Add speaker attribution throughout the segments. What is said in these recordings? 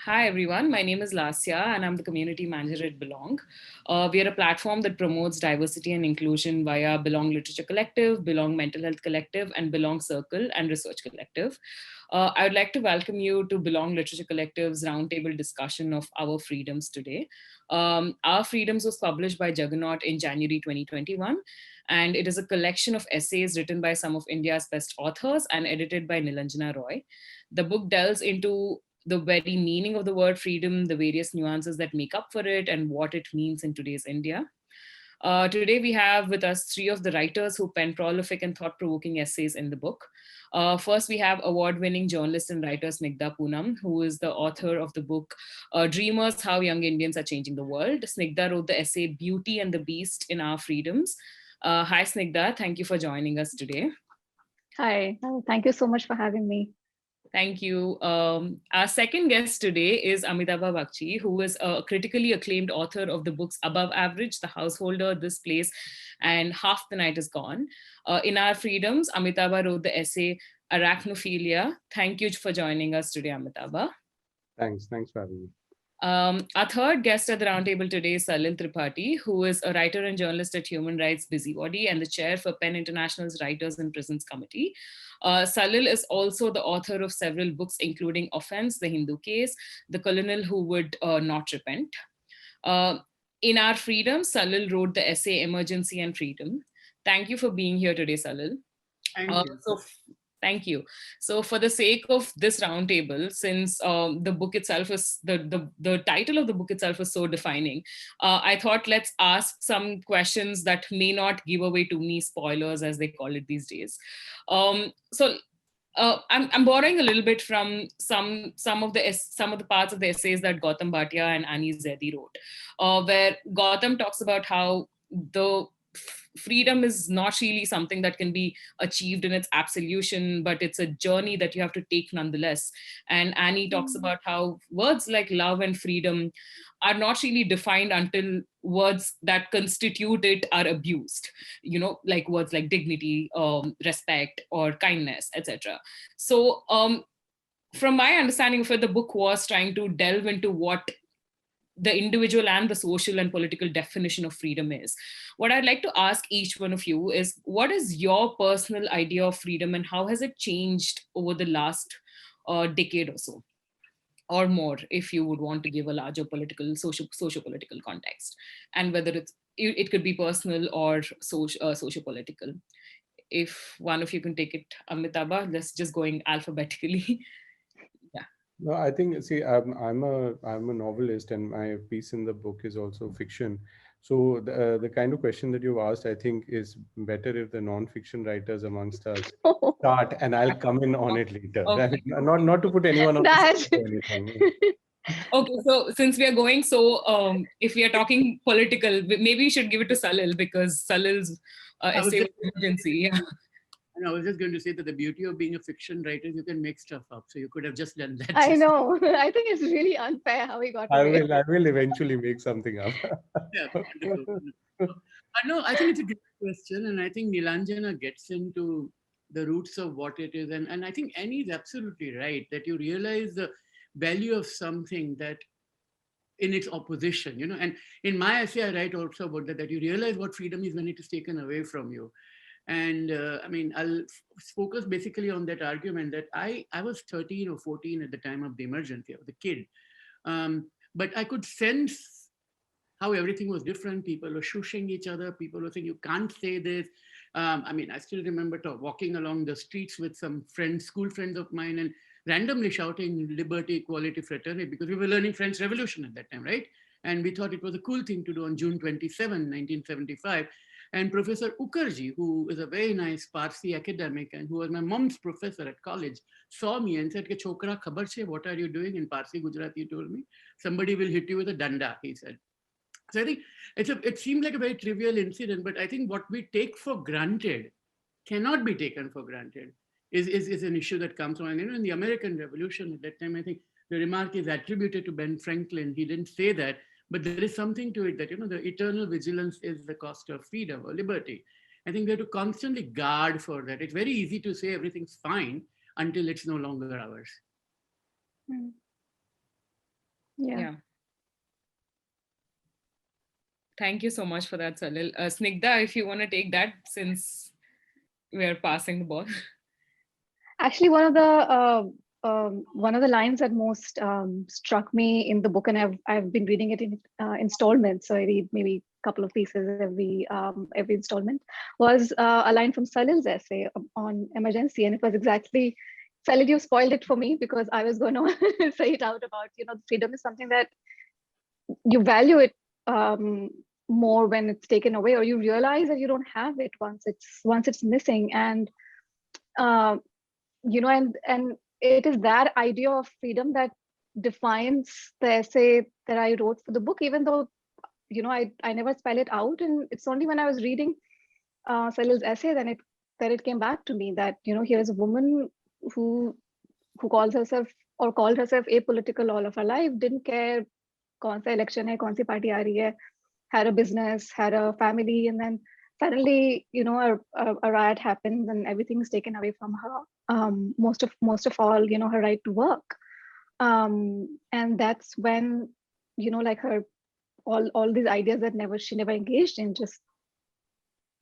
Speaker 1: Hi everyone, my name is Lasya and I'm the community manager at Belong. We are a platform that promotes diversity and inclusion via Belong Literature Collective, Belong Mental Health Collective, and Belong Circle and Research Collective. I would like to welcome you to Belong Literature Collective's roundtable discussion of Our Freedoms today. Our Freedoms was published by Juggernaut in January 2021, and it is a collection of essays written by some of India's best authors and edited by Nilanjana Roy. The book delves into the very meaning of the word freedom, the various nuances that make up for it, and what it means in today's India. Today, we have with us three of the writers who pen prolific and thought provoking essays in the book. First, we have award winning journalist and writer Snigdha Poonam, who is the author of the book Dreamers How Young Indians Are Changing the World. Snigdha wrote the essay Beauty and the Beast in Our Freedoms. Hi, Snigdha. Thank you for joining us today.
Speaker 2: Hi, thank you so much for having me.
Speaker 1: Thank you. Our second guest today is Amitabha Bagchi, who is a critically acclaimed author of the books Above Average, The Householder, This Place, and Half the Night is Gone. In Our Freedoms, Amitabha wrote the essay Arachnophilia. Thank you for joining us today, Amitabha.
Speaker 3: Thanks for having me.
Speaker 1: Our third guest at the roundtable today is Salil Tripathi, who is a writer and journalist at Human Rights Busybody and the chair for PEN International's Writers in Prisons Committee. Salil is also the author of several books, including Offense, The Hindu Case, The Colonel Who Would Not Repent. In Our Freedom, Salil wrote the essay Emergency and Freedom. Thank you for being here today, Salil.
Speaker 4: Thank you.
Speaker 1: Thank you. So for the sake of this roundtable, since the book itself is, the title of the book itself is so defining, I thought let's ask some questions that may not give away too many spoilers, as they call it these days. I'm borrowing a little bit from some of the parts of the essays that Gautam Bhatia and Annie Zaidi wrote, where Gautam talks about how the freedom is not really something that can be achieved in its absolution, but it's a journey that you have to take nonetheless. And Annie talks about how words like love and freedom are not really defined until words that constitute it are abused, like words like dignity, respect, or kindness, etc. So from my understanding of it, the book was trying to delve into what the individual and the social and political definition of freedom is. What I'd like to ask each one of you is, what is your personal idea of freedom and how has it changed over the last decade or so? Or more, if you would want to give a larger political, socio-political context, and whether it could be personal or socio-political. If one of you can take it, Amitabha, let's just going alphabetically.
Speaker 3: No, I think, see, I'm a novelist, and my piece in the book is also fiction. So the kind of question that you've asked, I think, is better if the non-fiction writers amongst us start, and I'll come in on it later.
Speaker 1: Okay.
Speaker 3: I mean, not to put anyone on the spot or anything.
Speaker 1: Okay, so since we are going, if we are talking political, maybe we should give it to Salil, because Salil's essay was emergency. Yeah.
Speaker 4: And I was just going to say that the beauty of being a fiction writer is you can make stuff up. So you could have just done that.
Speaker 2: I know. I think it's really unfair how we got away.
Speaker 3: I will eventually make something up.
Speaker 4: Yeah, wonderful. No, I think it's a good question. And I think Nilanjana gets into the roots of what it is. And I think Annie is absolutely right, that you realize the value of something that in its opposition, and in my essay, I write also about that you realize what freedom is when it is taken away from you. And I'll focus basically on that argument that I was 13 or 14 at the time of the emergency. I was a kid. But I could sense how everything was different. People were shushing each other. People were saying, you can't say this. I still remember walking along the streets with some friends, school friends of mine, and randomly shouting liberty, equality, fraternity, because we were learning French Revolution at that time, right? And we thought it was a cool thing to do on June 27, 1975. And Professor Ukherjee, who is a very nice Parsi academic and who was my mom's professor at college, saw me and said, Chokra, khabar che, what are you doing? In Parsi Gujarati, he told me, somebody will hit you with a danda, he said. So I think it seemed like a very trivial incident, but I think what we take for granted cannot be taken for granted is an issue that comes on. In the American Revolution at that time, I think the remark is attributed to Ben Franklin. He didn't say that, but there is something to it that, the eternal vigilance is the cost of freedom or liberty. I think we have to constantly guard for that. It's very easy to say everything's fine until it's no longer ours.
Speaker 1: Yeah. Thank you so much for that, Salil. Snigdha, if you want to take that, since we're passing the ball.
Speaker 2: Actually, one of the lines that most struck me in the book, and I've been reading it in installments, so I read maybe a couple of pieces every installment, was a line from Salil's essay on emergency, and it was exactly, Salil, you spoiled it for me because I was going to say it out about, freedom is something that you value it more when it's taken away, or you realize that you don't have it once it's missing, and and it is that idea of freedom that defines the essay that I wrote for the book, even though I never spell it out, and it's only when I was reading Salil's essay that it came back to me that here is a woman who calls herself or called herself apolitical all of her life, didn't care कौन सा election है, कौन सी party आ रही है, had a business, had a family, and then suddenly a riot happens and everything's taken away from her. Most of all, her right to work, and that's when like her all these ideas that she never engaged in just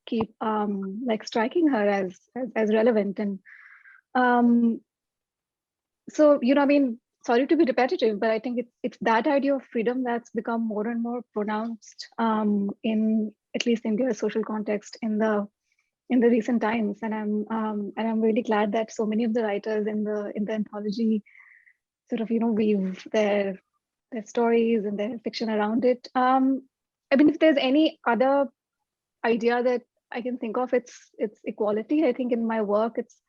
Speaker 2: keep like striking her as relevant. And so I mean, sorry to be repetitive, but I think it's that idea of freedom that's become more and more pronounced in at least India's social context in the recent times, and I'm really glad that so many of the writers in the anthology sort of weave their stories and their fiction around it. I mean, if there's any other idea that I can think of, it's equality. I think in my work, it's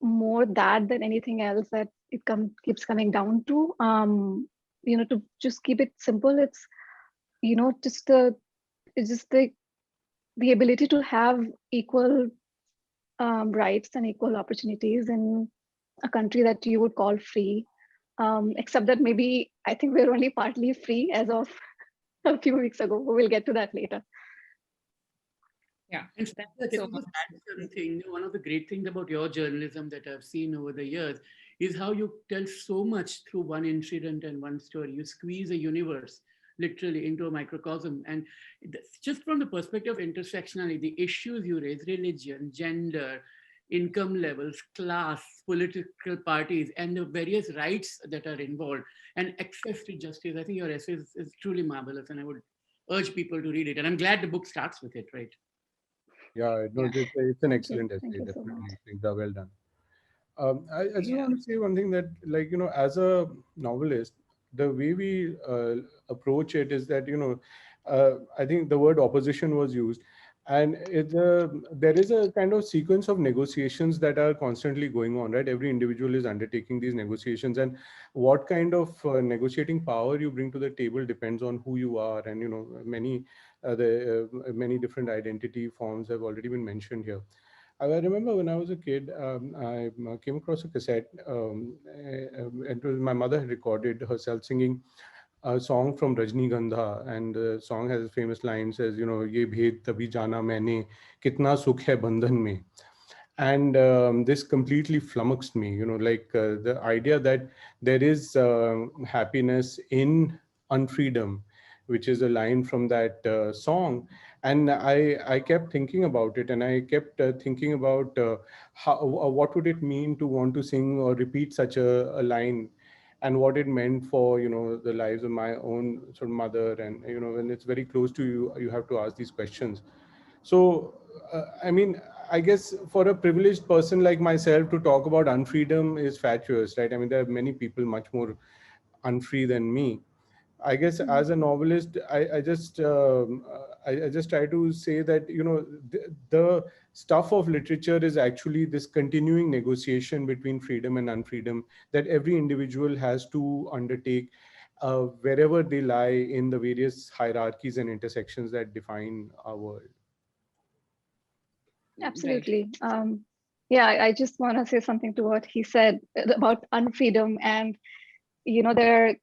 Speaker 2: more that than anything else that it keeps coming down to. To just keep it simple, it's just the ability to have equal rights and equal opportunities in a country that you would call free, except that maybe I think we're only partly free as of a few weeks ago. We'll get to that later.
Speaker 1: Yeah,
Speaker 4: and so something. One of the great things about your journalism that I've seen over the years is how you tell so much through one incident and one story. You squeeze a universe literally into a microcosm, and just from the perspective of intersectionality, the issues you raise: religion, gender, income levels, class, political parties, and the various rights that are involved, and access to justice. I think your essay is truly marvelous, and I would urge people to read it. And I'm glad the book starts with it, right?
Speaker 3: Yeah, no, it's an excellent
Speaker 2: Thank
Speaker 3: essay,
Speaker 2: you so
Speaker 3: definitely.
Speaker 2: much.
Speaker 3: Well done. I just want to say one thing that, like, as a novelist, the way we approach it is that, I think the word opposition was used. And there is a kind of sequence of negotiations that are constantly going on, right? Every individual is undertaking these negotiations, and what kind of negotiating power you bring to the table depends on who you are. And, many different identity forms have already been mentioned here. I remember when I was a kid, I came across a cassette, and it was my mother had recorded herself singing a song from Rajnigandha, and the song has famous line, says, "Ye bhed tabhi jana maine, kitna sukh hai bandhan mein." And this completely flummoxed me, like the idea that there is happiness in unfreedom, which is a line from that song. And I kept thinking about it, and I kept thinking about how what would it mean to want to sing or repeat such a line, and what it meant for the lives of my own sort of mother. And when it's very close to you, you have to ask these questions. So, I mean, I guess for a privileged person like myself to talk about unfreedom is fatuous, right? I mean, there are many people much more unfree than me. I guess as a novelist, I just try to say that the stuff of literature is actually this continuing negotiation between freedom and unfreedom that every individual has to undertake wherever they lie in the various hierarchies and intersections that define our world.
Speaker 2: Absolutely. Yeah, I just want to say something to what he said about unfreedom, and there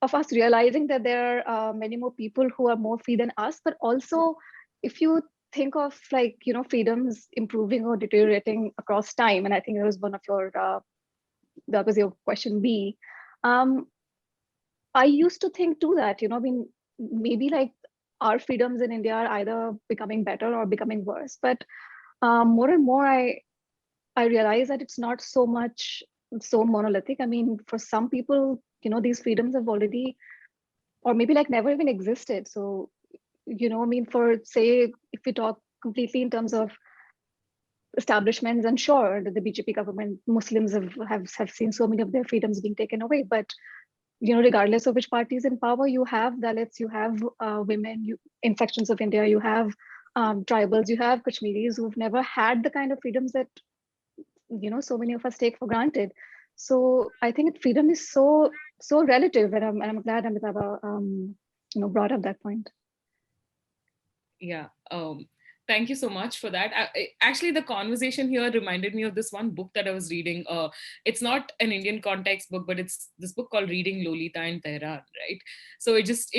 Speaker 2: of us realizing that there are many more people who are more free than us, but also if you think of like freedoms improving or deteriorating across time, and I think that was one of your that was your question B. I used to think too that, I mean, maybe like our freedoms in India are either becoming better or becoming worse. But more and more, I realize that it's not so much so monolithic. I mean, for some people, these freedoms have already, or maybe like never even existed. So, I mean, for say, if we talk completely in terms of establishments, and sure, under the BJP government, Muslims have seen so many of their freedoms being taken away. But regardless of which party is in power, you have Dalits, you have women, in sections of India, you have tribals, you have Kashmiris who've never had the kind of freedoms that so many of us take for granted. So I think freedom is so relative, and I'm glad Amitabha brought up that point.
Speaker 1: Yeah. Thank you so much for that. Actually, the conversation here reminded me of this one book that I was reading. It's not an Indian context book, but it's this book called Reading Lolita in Tehran, right? So it just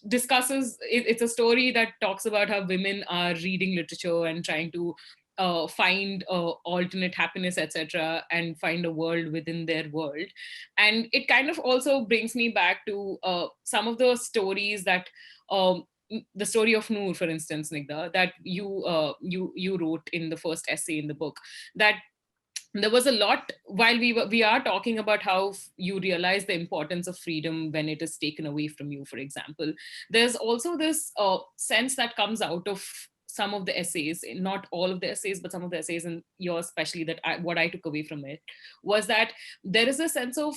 Speaker 1: discusses, it's a story that talks about how women are reading literature and trying to find alternate happiness, etc., and find a world within their world. And it kind of also brings me back to some of the stories that the story of Noor, for instance, Snigdha, that you wrote in the first essay in the book, that there was a lot while we are talking about how you realize the importance of freedom when it is taken away from you, for example. There's also this sense that comes out of some of the essays, not all of the essays, but some of the essays, and yours especially, that what I took away from it was that there is a sense of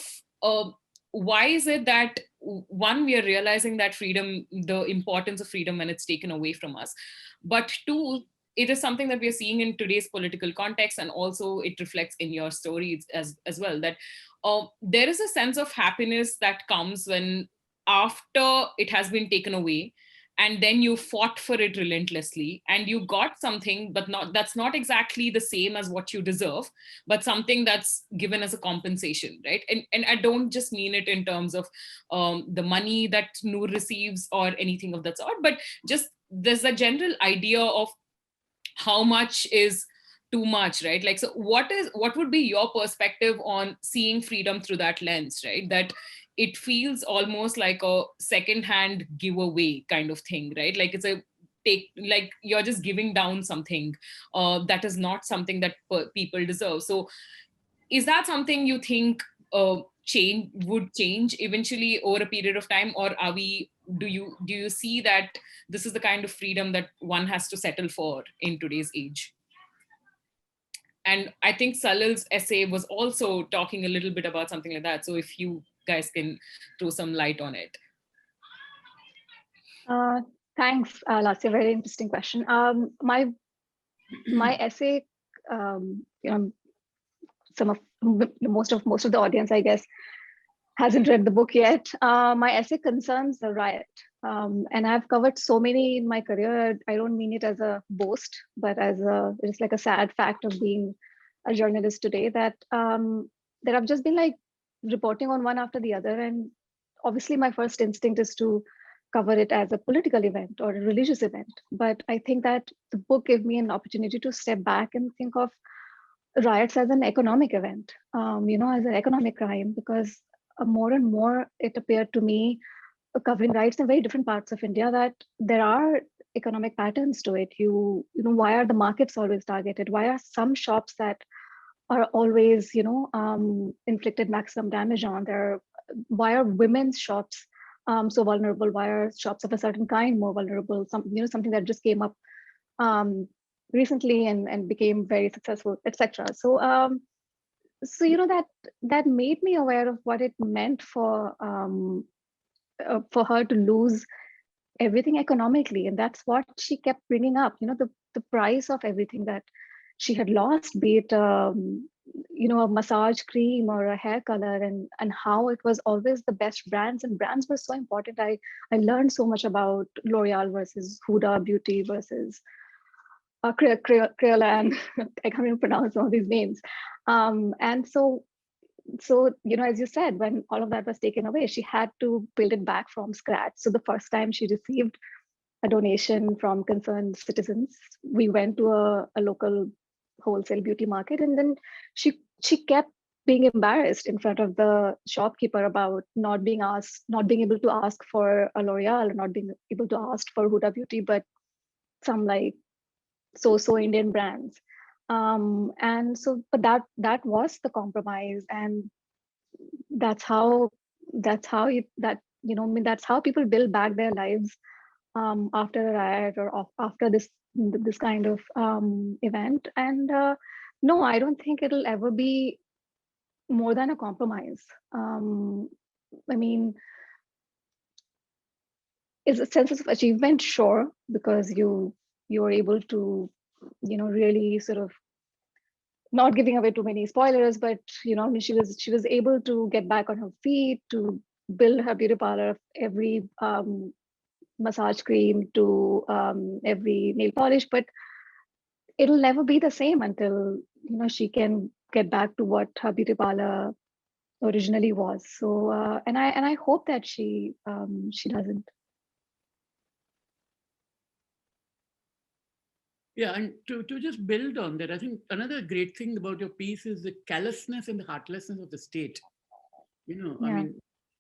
Speaker 1: why is it that, one, we are realizing that freedom, the importance of freedom when it's taken away from us, but two, it is something that we are seeing in today's political context, and also it reflects in your stories as well, that there is a sense of happiness that comes when, after it has been taken away, and then you fought for it relentlessly and you got something, but that's not exactly the same as what you deserve, but something that's given as a compensation, right? And I don't just mean it in terms of the money that Noor receives or anything of that sort, but just there's a general idea of how much is too much, right? Like, so what would be your perspective on seeing freedom through that lens, right? That it feels almost like a secondhand giveaway kind of thing, right? Like it's a take, like you're just giving down something that is not something that people deserve. So is that something you think would change eventually over a period of time, or do you see that this is the kind of freedom that one has to settle for in today's age? And I think Salil's essay was also talking a little bit about something like that. So if you guys can throw some light on it.
Speaker 2: Thanks, Lasya. Very interesting question. My essay, most of the audience, I guess, hasn't read the book yet. My essay concerns the riot, and I've covered so many in my career. I don't mean it as a boast, but it's like a sad fact of being a journalist today, that I've just been like reporting on one after the other, and obviously my first instinct is to cover it as a political event or a religious event. But I think that the book gave me an opportunity to step back and think of riots as an economic event, as an economic crime, because more and more it appeared to me, covering riots in very different parts of India, that there are economic patterns to it. Why are the markets always targeted? Why are some shops that are always, inflicted maximum damage on? Why are women's shops so vulnerable? Why are shops of a certain kind more vulnerable? Something that just came up recently and became very successful, etc. So that made me aware of what it meant for her to lose everything economically, and that's what she kept bringing up. The price of everything that she had lost, be it a massage cream or a hair color, and how it was always the best brands, and brands were so important. I learned so much about L'Oreal versus Huda Beauty versus Crayola, and I can't even pronounce all these names. And so as you said, when all of that was taken away, she had to build it back from scratch. So the first time she received a donation from concerned citizens, we went to a local wholesale beauty market, and then she kept being embarrassed in front of the shopkeeper about not being able to ask for a L'Oreal, not being able to ask for Huda Beauty, but some like so Indian brands. And so, but that was the compromise, and that's how that's how people build back their lives after a riot or after this kind of event. And no, I don't think it'll ever be more than a compromise. I mean, is a sense of achievement, sure, because you're able to, really sort of, not giving away too many spoilers, but I mean, she was able to get back on her feet, to build her beauty parlor, every massage cream to every nail polish, but it'll never be the same until she can get back to what her beauty parlor originally was. So and I hope that she doesn't.
Speaker 4: Yeah, and to just build on that, I think another great thing about your piece is the callousness and the heartlessness of the state. I
Speaker 2: Yeah.
Speaker 4: mean,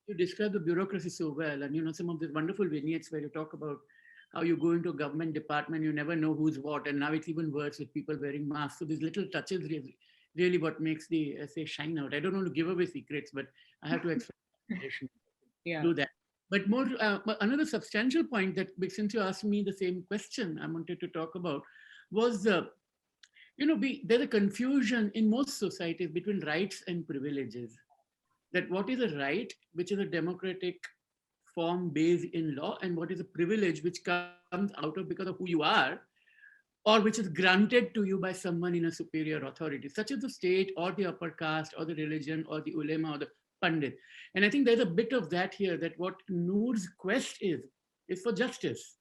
Speaker 4: you describe the bureaucracy so well, and some of these wonderful vignettes where you talk about how you go into a government department, you never know who's what, and now it's even worse with people wearing masks. So these little touches really what makes the essay shine out. I don't want to give away secrets, but I have to explain.
Speaker 1: Yeah.
Speaker 4: Do that. But more, another substantial point that, since you asked me the same question, I wanted to talk about was there's a confusion in most societies between rights and privileges. That what is a right, which is a democratic form based in law, and what is a privilege which comes out of because of who you are, or which is granted to you by someone in a superior authority, such as the state or the upper caste or the religion or the ulema or the pandit. And I think there's a bit of that here, that what Noor's quest is for justice.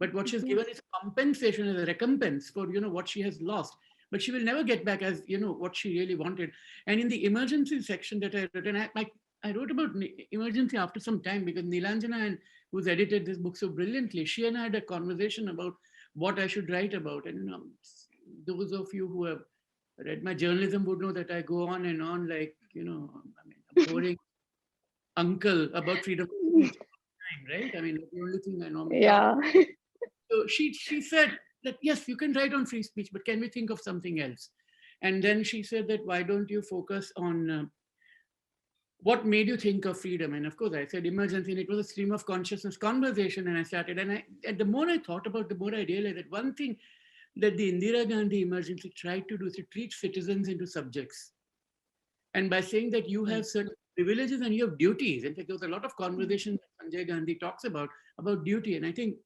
Speaker 4: But what she's given is compensation, as a recompense for what she has lost. But she will never get back as what she really wanted. And in the emergency section that I wrote, and I wrote about emergency after some time, because Nilanjana, and who's edited this book so brilliantly, she and I had a conversation about what I should write about. And those of you who have read my journalism would know that I go on and on like a boring uncle about freedom of speech, right? I mean, that's the only thing I normally talk about. So she said that, yes, you can write on free speech, but can we think of something else? And then she said that, why don't you focus on what made you think of freedom? And of course, I said emergency, and it was a stream of consciousness conversation. And I started, and the more I thought about it, the more I realized that one thing that the Indira Gandhi emergency tried to do is to treat citizens into subjects. And by saying that you have certain privileges and you have duties. In fact, there was a lot of conversation that Sanjay Gandhi talks about duty. And I think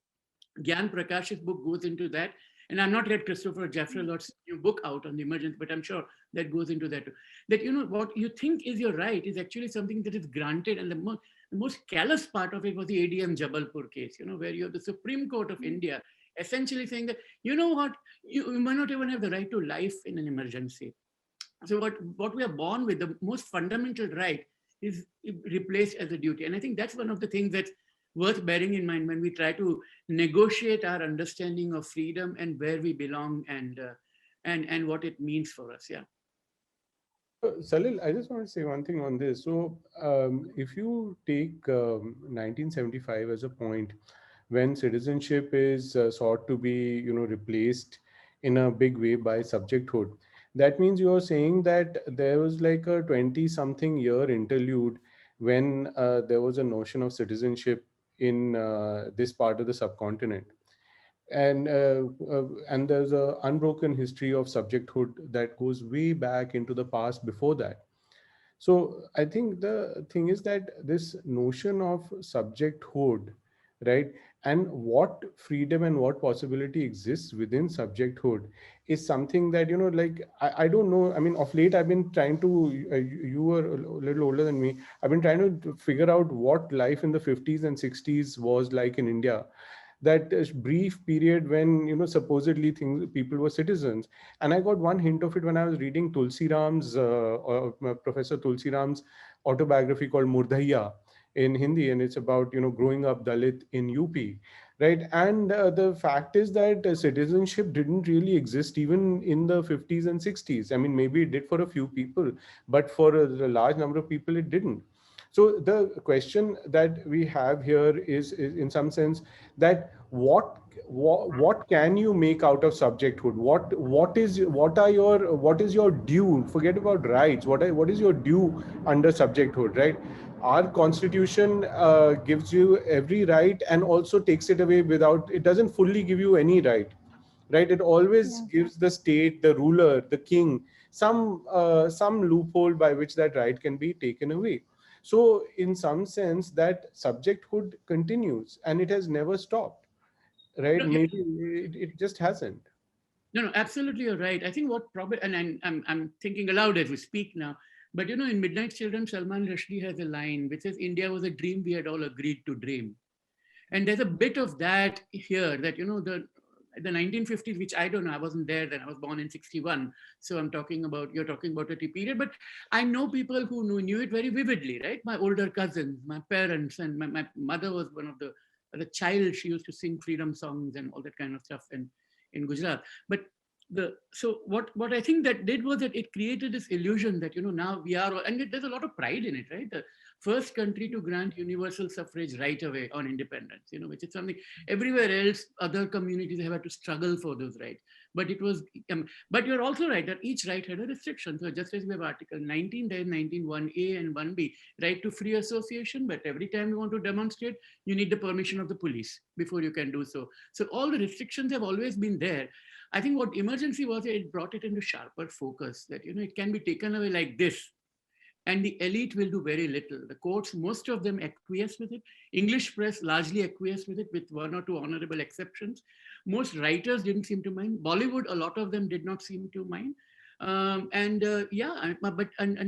Speaker 4: Gyan Prakash's book goes into that. And I'm not read Christopher Jeffrey Lott's new book out on the emergence, but I'm sure that goes into that too. That, what you think is your right is actually something that is granted. And the most callous part of it was the ADM Jabalpur case, where you have the Supreme Court of India essentially saying that, what, you might not even have the right to life in an emergency. So what we are born with, the most fundamental right, is replaced as a duty. And I think that's one of the things that's worth bearing in mind when we try to negotiate our understanding of freedom and where we belong and what it means for us. Yeah.
Speaker 3: Salil, I just want to say one thing on this. So, if you take 1975 as a point when citizenship is sought to be, replaced in a big way by subjecthood, that means you are saying that there was like a 20-something year interlude when there was a notion of citizenship in this part of the subcontinent. And there's a unbroken history of subjecthood that goes way back into the past before that. So I think the thing is that this notion of subjecthood, right, and what freedom and what possibility exists within subjecthood is something that, like, I don't know. I mean, of late, I've been trying to, you were a little older than me. I've been trying to figure out what life in the 50s and 60s was like in India, that brief period when supposedly people were citizens. And I got one hint of it when I was reading Tulsi Ram's Professor Tulsi Ram's autobiography called Murdhaiya in Hindi, and it's about growing up Dalit in UP, right? And the fact is that citizenship didn't really exist even in the 50s and 60s. I mean, maybe it did for a few people, but for a large number of people it didn't. So the question that we have here is in some sense that what can you make out of subjecthood? What is your due? Forget about rights. What is your due under subjecthood, right? Our constitution gives you every right and also takes it away without, it doesn't fully give you any right, right? It always
Speaker 2: Yeah.
Speaker 3: gives the state, the ruler, the king, some loophole by which that right can be taken away. So in some sense that subjecthood continues and it has never stopped, right?
Speaker 4: No,
Speaker 3: Maybe it just hasn't.
Speaker 4: no, absolutely, you're right. I think what probably, and I'm thinking aloud as we speak now, but in Midnight Children, Salman Rushdie has a line which says, India was a dream we had all agreed to dream. And there's a bit of that here that, the 1950s, which I don't know, I wasn't there then, I was born in 61. So you're talking about a period, but I know people who knew it very vividly, right? My older cousins, my parents, and my mother was one of as a child, she used to sing freedom songs and all that kind of stuff in Gujarat. But so what I think that did was that it created this illusion that, now we are, and there's a lot of pride in it, right? The first country to grant universal suffrage right away on independence, which is something everywhere else, other communities have had to struggle for those rights. But it was, but you're also right that each right had a restriction. So just as we have Article 19, there is 19(1)(a) and 1(b), right to free association. But every time you want to demonstrate, you need the permission of the police before you can do so. So all the restrictions have always been there. I think what emergency was, it brought it into sharper focus that, it can be taken away like this. And the elite will do very little. The courts, most of them acquiesce with it. English press largely acquiesced with it, with one or two honorable exceptions. Most writers didn't seem to mind. Bollywood, a lot of them did not seem to mind. And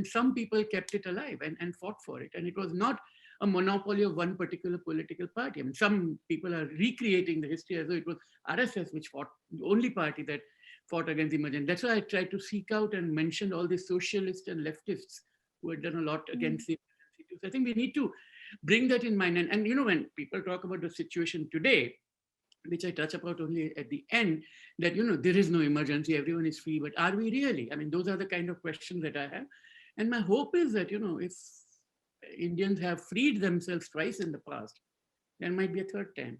Speaker 4: some people kept it alive and fought for it. And it was not a monopoly of one particular political party. I mean, some people are recreating the history as though it was RSS which fought, the only party that fought against emergence. That's why I tried to seek out and mention all the socialists and leftists who had done a lot against the emergency. I think we need to bring that in mind. And when people talk about the situation today, which I touch about only at the end, that, there is no emergency, everyone is free, but are we really? I mean, those are the kind of questions that I have. And my hope is that, if Indians have freed themselves twice in the past, there might be a third time.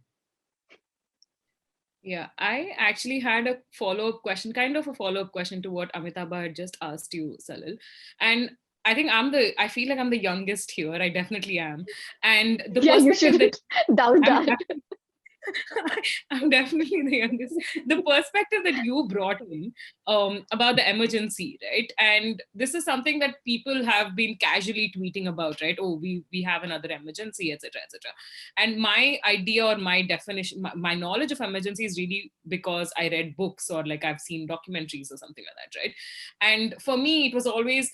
Speaker 1: Yeah, I actually had a follow-up question, kind of a follow-up question to what Amitabha had just asked you, Salil. And I think I feel like I'm the youngest here. I definitely am. And the
Speaker 2: Yeah, you
Speaker 1: perspective
Speaker 2: shouldn't doubt that.
Speaker 1: I'm definitely the youngest. The perspective that you brought in about the emergency, right? And this is something that people have been casually tweeting about, right? Oh, we have another emergency, etc., etc. And my idea or my definition, my knowledge of emergency is really because I read books or like I've seen documentaries or something like that, right? And for me, it was always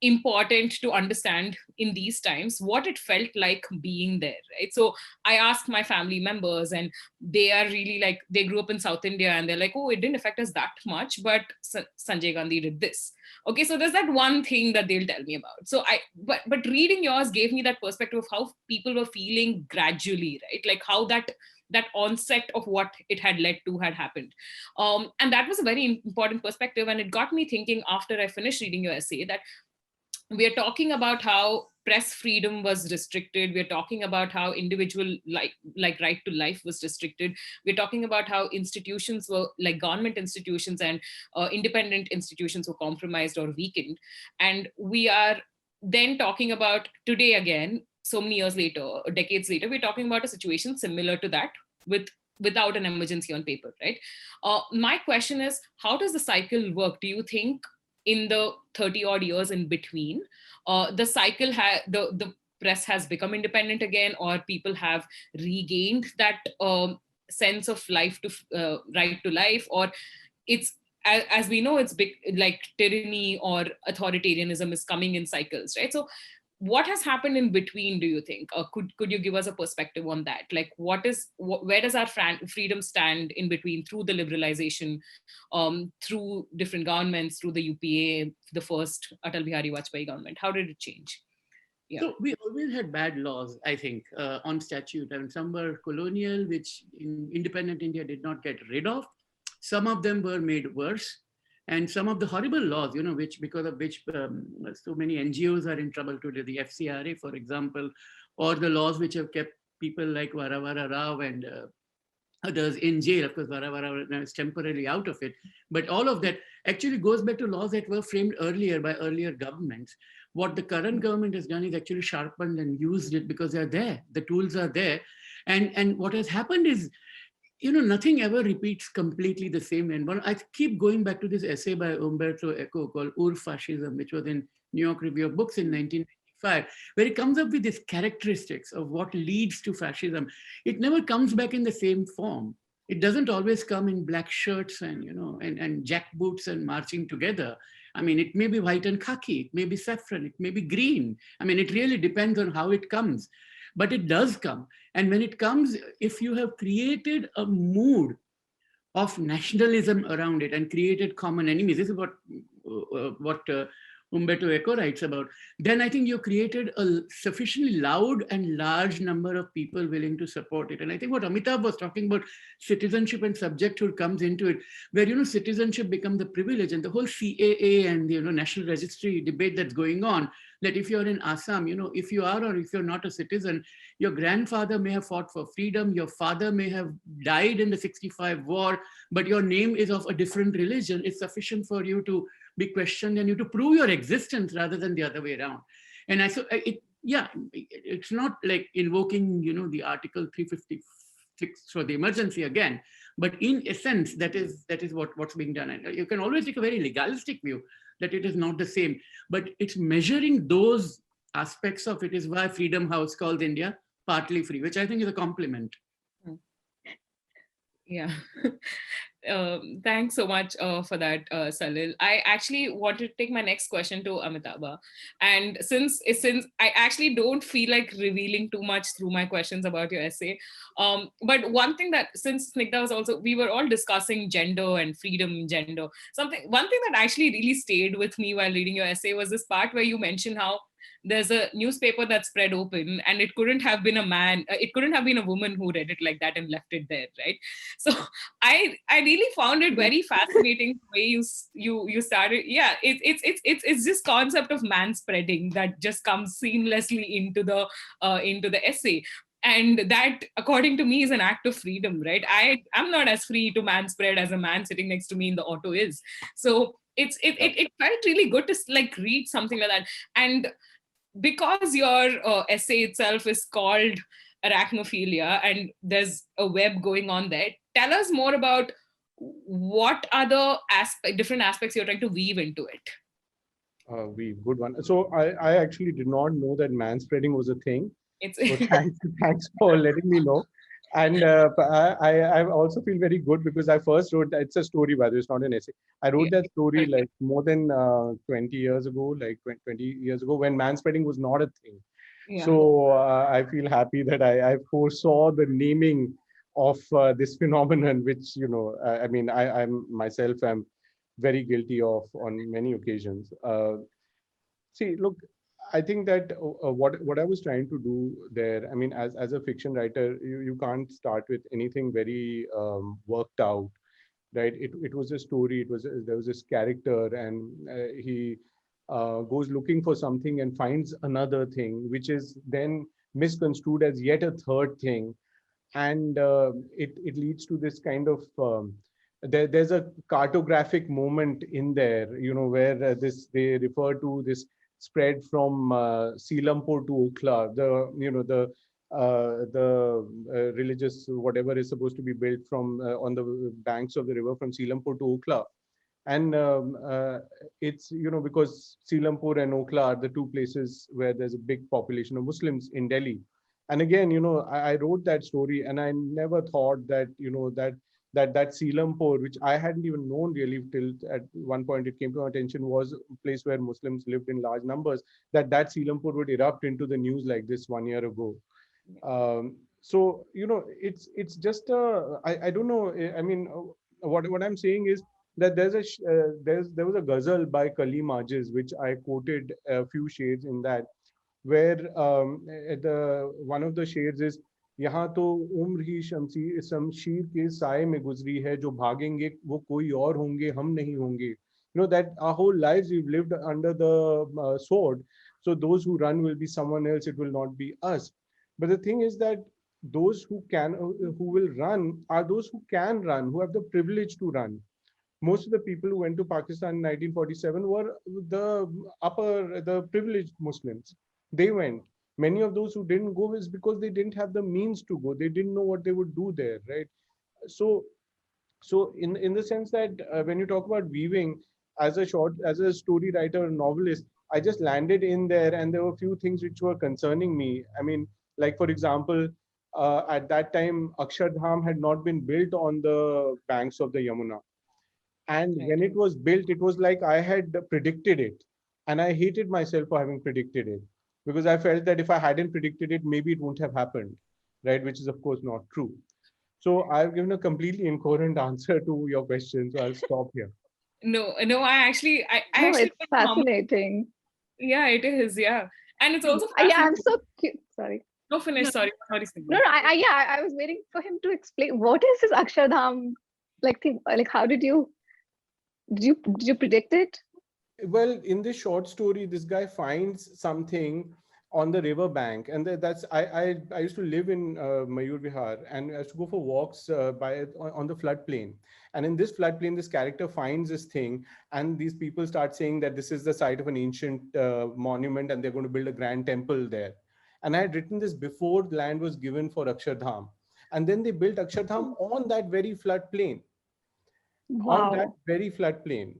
Speaker 1: important to understand in these times what it felt like being there, right? So I asked my family members, and they are really like, they grew up in South India, and they're like, oh, it didn't affect us that much, but Sanjay Gandhi did this. Okay, so there's that one thing that they'll tell me about. So but reading yours gave me that perspective of how people were feeling gradually, right? Like how that onset of what it had led to had happened. And that was a very important perspective. And it got me thinking after I finished reading your essay that we are talking about how press freedom was restricted. We're talking about how individual like right to life was restricted. We're talking about how institutions were like government institutions and independent institutions were compromised or weakened. And we are then talking about today again, so many years later, or decades later, we're talking about a situation similar to that without an emergency on paper, right? My question is, how does the cycle work? Do you think in the 30 odd years in between, the cycle the press has become independent again, or people have regained that sense of life to right to life, or it's as we know, it's big, like tyranny or authoritarianism is coming in cycles, right? So what has happened in between, do you think? Could you give us a perspective on that? Like where does our freedom stand in between, through the liberalization, through different governments, through the UPA, the first Atal Bihari Vajpayee government? How did it change? Yeah.
Speaker 4: So we always had bad laws, I think, on statute. And some were colonial, which in independent India did not get rid of. Some of them were made worse. And some of the horrible laws, which because of which so many NGOs are in trouble today, the FCRA, for example, or the laws which have kept people like Varavara Rao and others in jail. Of course, Varavara is temporarily out of it. But all of that actually goes back to laws that were framed earlier by earlier governments. What the current government has done is actually sharpened and used it because they're there. The tools are there. And what has happened is, nothing ever repeats completely the same. And I keep going back to this essay by Umberto Eco called Ur-Fascism, which was in New York Review of Books in 1995, where it comes up with these characteristics of what leads to fascism. It never comes back in the same form. It doesn't always come in black shirts and, and jackboots and marching together. I mean, it may be white and khaki, it may be saffron, it may be green. I mean, it really depends on how it comes. But it does come. And when it comes, if you have created a mood of nationalism around it and created common enemies, this is what Umberto Eco writes about, then I think you created a sufficiently loud and large number of people willing to support it. And I think what Amitabha was talking about, citizenship and subjecthood comes into it, where, citizenship becomes the privilege, and the whole CAA and the National Registry debate that's going on, that if you're in Assam, if you are or if you're not a citizen, your grandfather may have fought for freedom, your father may have died in the 65 war, but your name is of a different religion. It's sufficient for you to be questioned and you to prove your existence rather than the other way around. And it's not like invoking, the Article 356 for the emergency again, but in essence, that is what's being done. And you can always take a very legalistic view that it is not the same, but it's measuring those aspects of it is why Freedom House calls India partly free, which I think is a compliment.
Speaker 1: Yeah. Thanks so much for that, Salil. I actually want to take my next question to Amitabha. And since I actually don't feel like revealing too much through my questions about your essay, but one thing that, since Snigdha was also, we were all discussing gender and freedom in gender. One thing that actually really stayed with me while reading your essay was this part where you mentioned how there's a newspaper that's spread open and it couldn't have been a man, it couldn't have been a woman who read it like that and left it there, right? So I really found it very fascinating the way you started. Yeah, it's this concept of man spreading that just comes seamlessly into the essay. And that, according to me, is an act of freedom, right? I'm not as free to man spread as a man sitting next to me in the auto is. So it felt really good to like read something like that. And because your essay itself is called Arachnophilia and there's a web going on there, tell us more about what other different aspects you're trying to weave into it.
Speaker 3: Good one. So I actually did not know that manspreading was a thing. So thanks for letting me know. And I also feel very good because I first wrote, it's a story, by the way, it's not an essay. I wrote that story like more than 20 years ago, like 20 years ago, when manspreading was not a thing. Yeah. So I feel happy that I foresaw the naming of this phenomenon, which, I mean, I'm myself, I'm very guilty of on many occasions. See, look, I think that what I was trying to do there, I mean, as a fiction writer, you can't start with anything very worked out, right? It was a story. There was this character, and he goes looking for something and finds another thing, which is then misconstrued as yet a third thing, and it leads to this kind of there's a cartographic moment in there, where they refer to this spread from Selampur to Okhla, the religious whatever is supposed to be built from on the banks of the river from Selampur to Okhla. And it's, because Selampur and Okhla are the two places where there's a big population of Muslims in Delhi. And again, I wrote that story and I never thought that, that Selampur, which I hadn't even known really till at one point it came to my attention, was a place where Muslims lived in large numbers, that Selampur would erupt into the news like this 1 year ago. So, it's just, I don't know, I mean, what I'm saying is that there was a ghazal by Kali Majid, which I quoted a few shades in that, where one of the shades is, यहाँ तो उम्र ही शमशीर के साए में गुजरी है, जो भागेंगे वो कोई और होंगे, हम नहीं होंगे. That our whole lives we've lived under the sword. So those who run will be someone else. It will not be us. But the thing is that those who will run are those who can run, who have the privilege to run. Most of the people who went to Pakistan in 1947 were the privileged Muslims. They went. Many of those who didn't go is because they didn't have the means to go. They didn't know what they would do there, right? So, in the sense that when you talk about weaving as a story writer or novelist, I just landed in there, and there were a few things which were concerning me. I mean, like for example, at that time, Akshardham had not been built on the banks of the Yamuna. And when it was built, it was like I had predicted it. And I hated myself for having predicted it, because I felt that if I hadn't predicted it, maybe it wouldn't have happened, right? Which is, of course, not true. So I've given a completely incoherent answer to your question. So I'll stop here.
Speaker 1: No, I actually
Speaker 2: No,
Speaker 1: actually
Speaker 2: it's fascinating.
Speaker 1: Yeah, it is. Yeah. And it's also
Speaker 2: Yeah,
Speaker 1: fascinating.
Speaker 2: I'm so cute. Sorry.
Speaker 1: No, finish.
Speaker 2: No.
Speaker 1: Sorry.
Speaker 2: No, I was waiting for him to explain what is this Akshardham like thing. Like, how did you predict it?
Speaker 3: Well, in this short story, this guy finds something on the river bank, and that's I used to live in Mayur Vihar, and I used to go for walks on the floodplain. And in this floodplain, this character finds this thing, and these people start saying that this is the site of an ancient monument, and they're going to build a grand temple there. And I had written this before land was given for Akshardham, and then they built Akshardham on that very floodplain.
Speaker 2: Wow.
Speaker 3: On that very floodplain,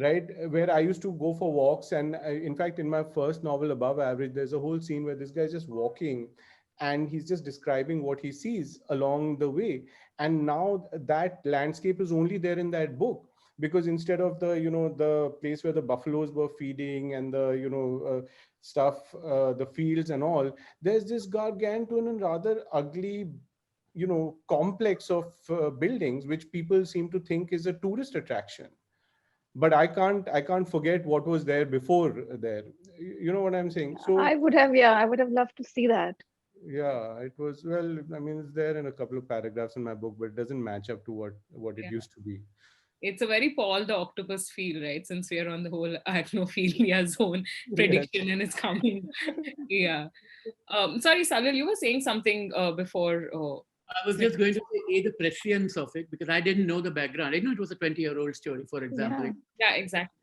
Speaker 3: right, where I used to go for walks. And in fact, in my first novel, Above Average, there's a whole scene where this guy's just walking and he's just describing what he sees along the way. And now that landscape is only there in that book, because instead of the place where the buffaloes were feeding and the stuff, the fields and all, there's this gargantuan and rather ugly complex of buildings which people seem to think is a tourist attraction. But I can't forget what was there before there. You know what I'm saying? So
Speaker 2: I would have loved to see that.
Speaker 3: yeah, it was, well, I mean, it's there in a couple of paragraphs in my book, but it doesn't match up to what it used to be.
Speaker 1: It's a very Paul the Octopus feel, right? Since we are on the whole arachnophilia zone prediction, and it's coming. Yeah. Sorry, Salil, you were saying something before.
Speaker 4: I was just going to say the prescience of it, because I didn't know the background. I know it was a 20-year-old story, for example.
Speaker 1: Yeah, exactly.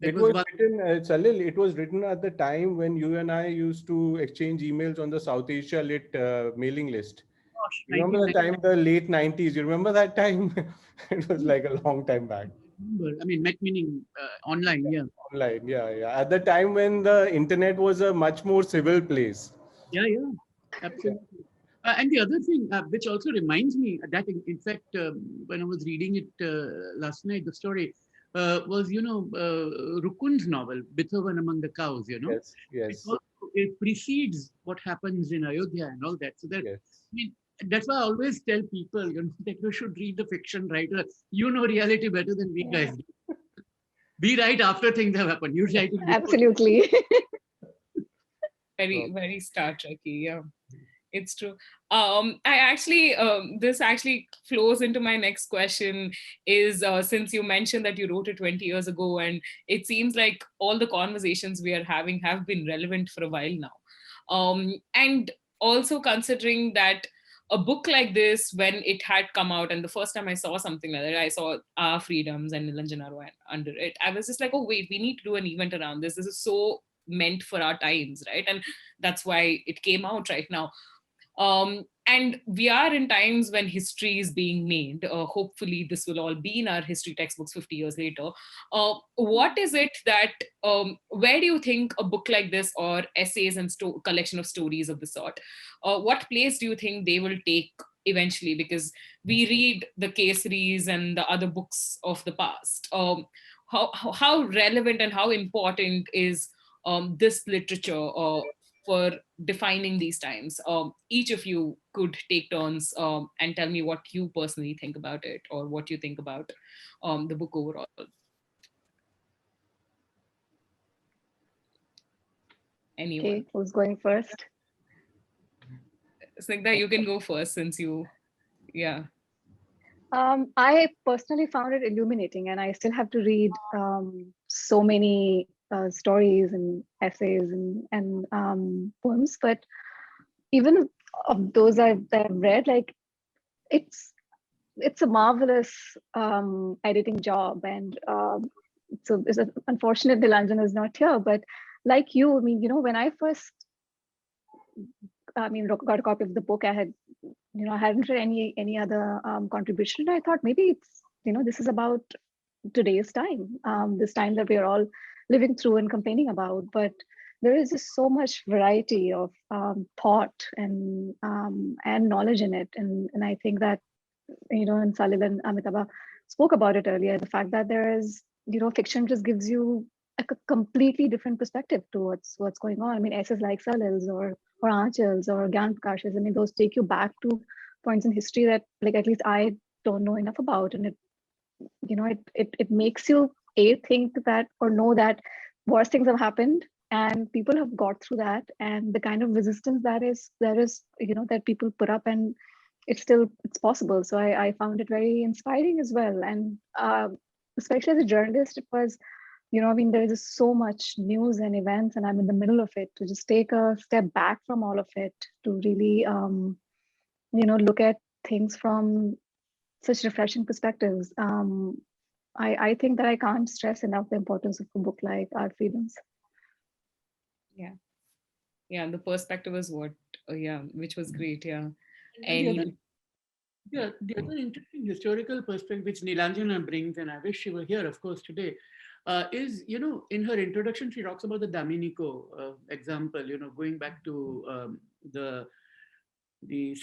Speaker 3: It was written, Salil, it was written at the time when you and I used to exchange emails on the South Asia Lit mailing list.
Speaker 4: Gosh,
Speaker 3: Remember the time, the late 90s? You remember that time? It was like a long time back.
Speaker 4: I mean, Met meaning online, yeah.
Speaker 3: Online, yeah. At the time when the internet was a much more civil place.
Speaker 4: Yeah, absolutely. And the other thing, which also reminds me that, in fact, when I was reading it last night, the story was, Rukun's novel, Beethoven Among the Cows,
Speaker 3: Yes.
Speaker 4: It precedes what happens in Ayodhya and all that. So that,
Speaker 3: yes.
Speaker 4: I mean, that's why I always tell people, that you should read the fiction writer. You know reality better than we guys do. Be right after things have happened. You write it before.
Speaker 2: Absolutely.
Speaker 1: Very, very Star Trek-y, yeah. It's true. This actually flows into my next question is, since you mentioned that you wrote it 20 years ago, and it seems like all the conversations we are having have been relevant for a while now. And also considering that a book like this, when it had come out, and the first time I saw something like that, I saw Our Freedoms and Nilanjana Roy under it. I was just like, oh, wait, we need to do an event around this. This is so meant for our times, right? And that's why it came out right now. And we are in times when history is being made. Hopefully, this will all be in our history textbooks 50 years later. What is it that, where do you think a book like this, or essays and collection of stories of the sort, what place do you think they will take eventually? Because we read the Kesaris and the other books of the past. How relevant and how important is this literature for defining these times? Each of you could take turns and tell me what you personally think about it, or what you think about the book overall. Anyone?
Speaker 2: Okay, who's going first?
Speaker 1: Snigdha, you can go first since you, yeah.
Speaker 2: I personally found it illuminating, and I still have to read so many stories and essays and poems. But even of those that I've read, like it's it's a marvelous editing job, and it's unfortunate Nilanjana is not here. But like you, I mean, when I first, got a copy of the book, I hadn't read any other contribution. I thought maybe this is about today's time, this time that we are all living through and complaining about. But there is just so much variety of thought and knowledge in it, and I think that and Salil and Amitabha spoke about it earlier. The fact that there is, fiction just gives you a completely different perspective to what's going on. I mean, essays like Salil's or Anchal's or Gyan Prakash's, I mean, those take you back to points in history that, like, at least I don't know enough about, and it makes you think that or know that worse things have happened and people have got through that, and the kind of resistance that people put up, and it's possible. So I found it very inspiring as well. And especially as a journalist, it was, I mean, there is just so much news and events, and I'm in the middle of it, to just take a step back from all of it to really look at things from such refreshing perspectives. I think that I can't stress enough the importance of a book like Art Freedoms.
Speaker 1: Yeah. Yeah. The perspective is what, yeah, which was great. Yeah.
Speaker 4: And
Speaker 1: Any,
Speaker 4: the other interesting historical perspective which Nilanjana brings, and I wish she were here, of course, today, is, in her introduction, she talks about the Dominico example, going back to the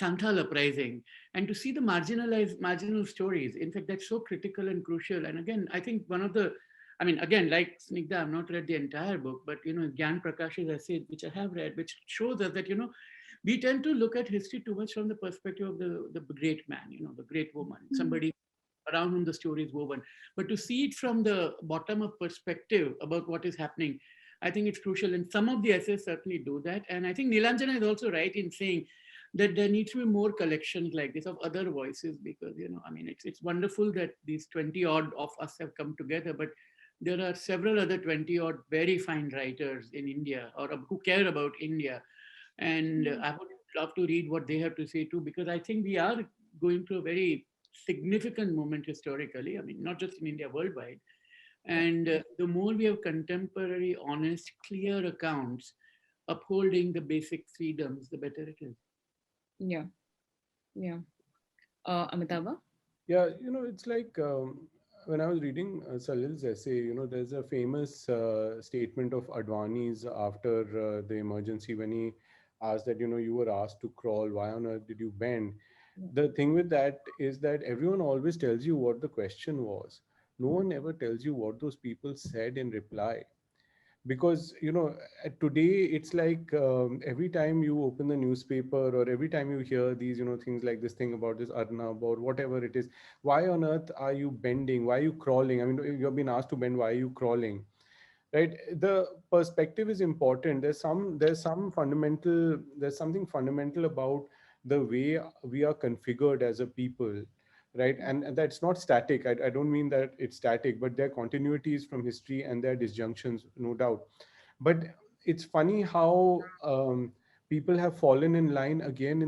Speaker 4: Santhal uprising, and to see the marginal stories. In fact, that's so critical and crucial. And again, I think again, like Snigdha, I've not read the entire book, but, Gyan Prakash's essay, which I have read, which shows us that, we tend to look at history too much from the perspective of the great man, the great woman, somebody around whom the story is woven. But to see it from the bottom up perspective about what is happening, I think it's crucial. And some of the essays certainly do that. And I think Nilanjana is also right in saying that there needs to be more collections like this of other voices, because, it's wonderful that these 20 odd of us have come together, but there are several other 20 odd very fine writers in India, or who care about India. And I would love to read what they have to say too, because I think we are going through a very significant moment historically. I mean, not just in India, worldwide. And the more we have contemporary, honest, clear accounts upholding the basic freedoms, the better it is.
Speaker 1: yeah. Yeah. Amitabha?
Speaker 3: Yeah, it's like when I was reading Salil's essay, there's a famous statement of Advani's after the emergency when he asked that, you were asked to crawl, why on earth did you bend? The thing with that is that everyone always tells you what the question was. No one ever tells you what those people said in reply. Because today it's like every time you open the newspaper or every time you hear these things like this thing about this Arnab or whatever it is, why on earth are you bending, why are you crawling? I mean, you've been asked to bend, why are you crawling? Right? The perspective is important. There's something fundamental about the way we are configured as a people, right? And that's not static. I don't mean that it's static, but there are continuities from history and there are disjunctions, no doubt. But it's funny how people have fallen in line again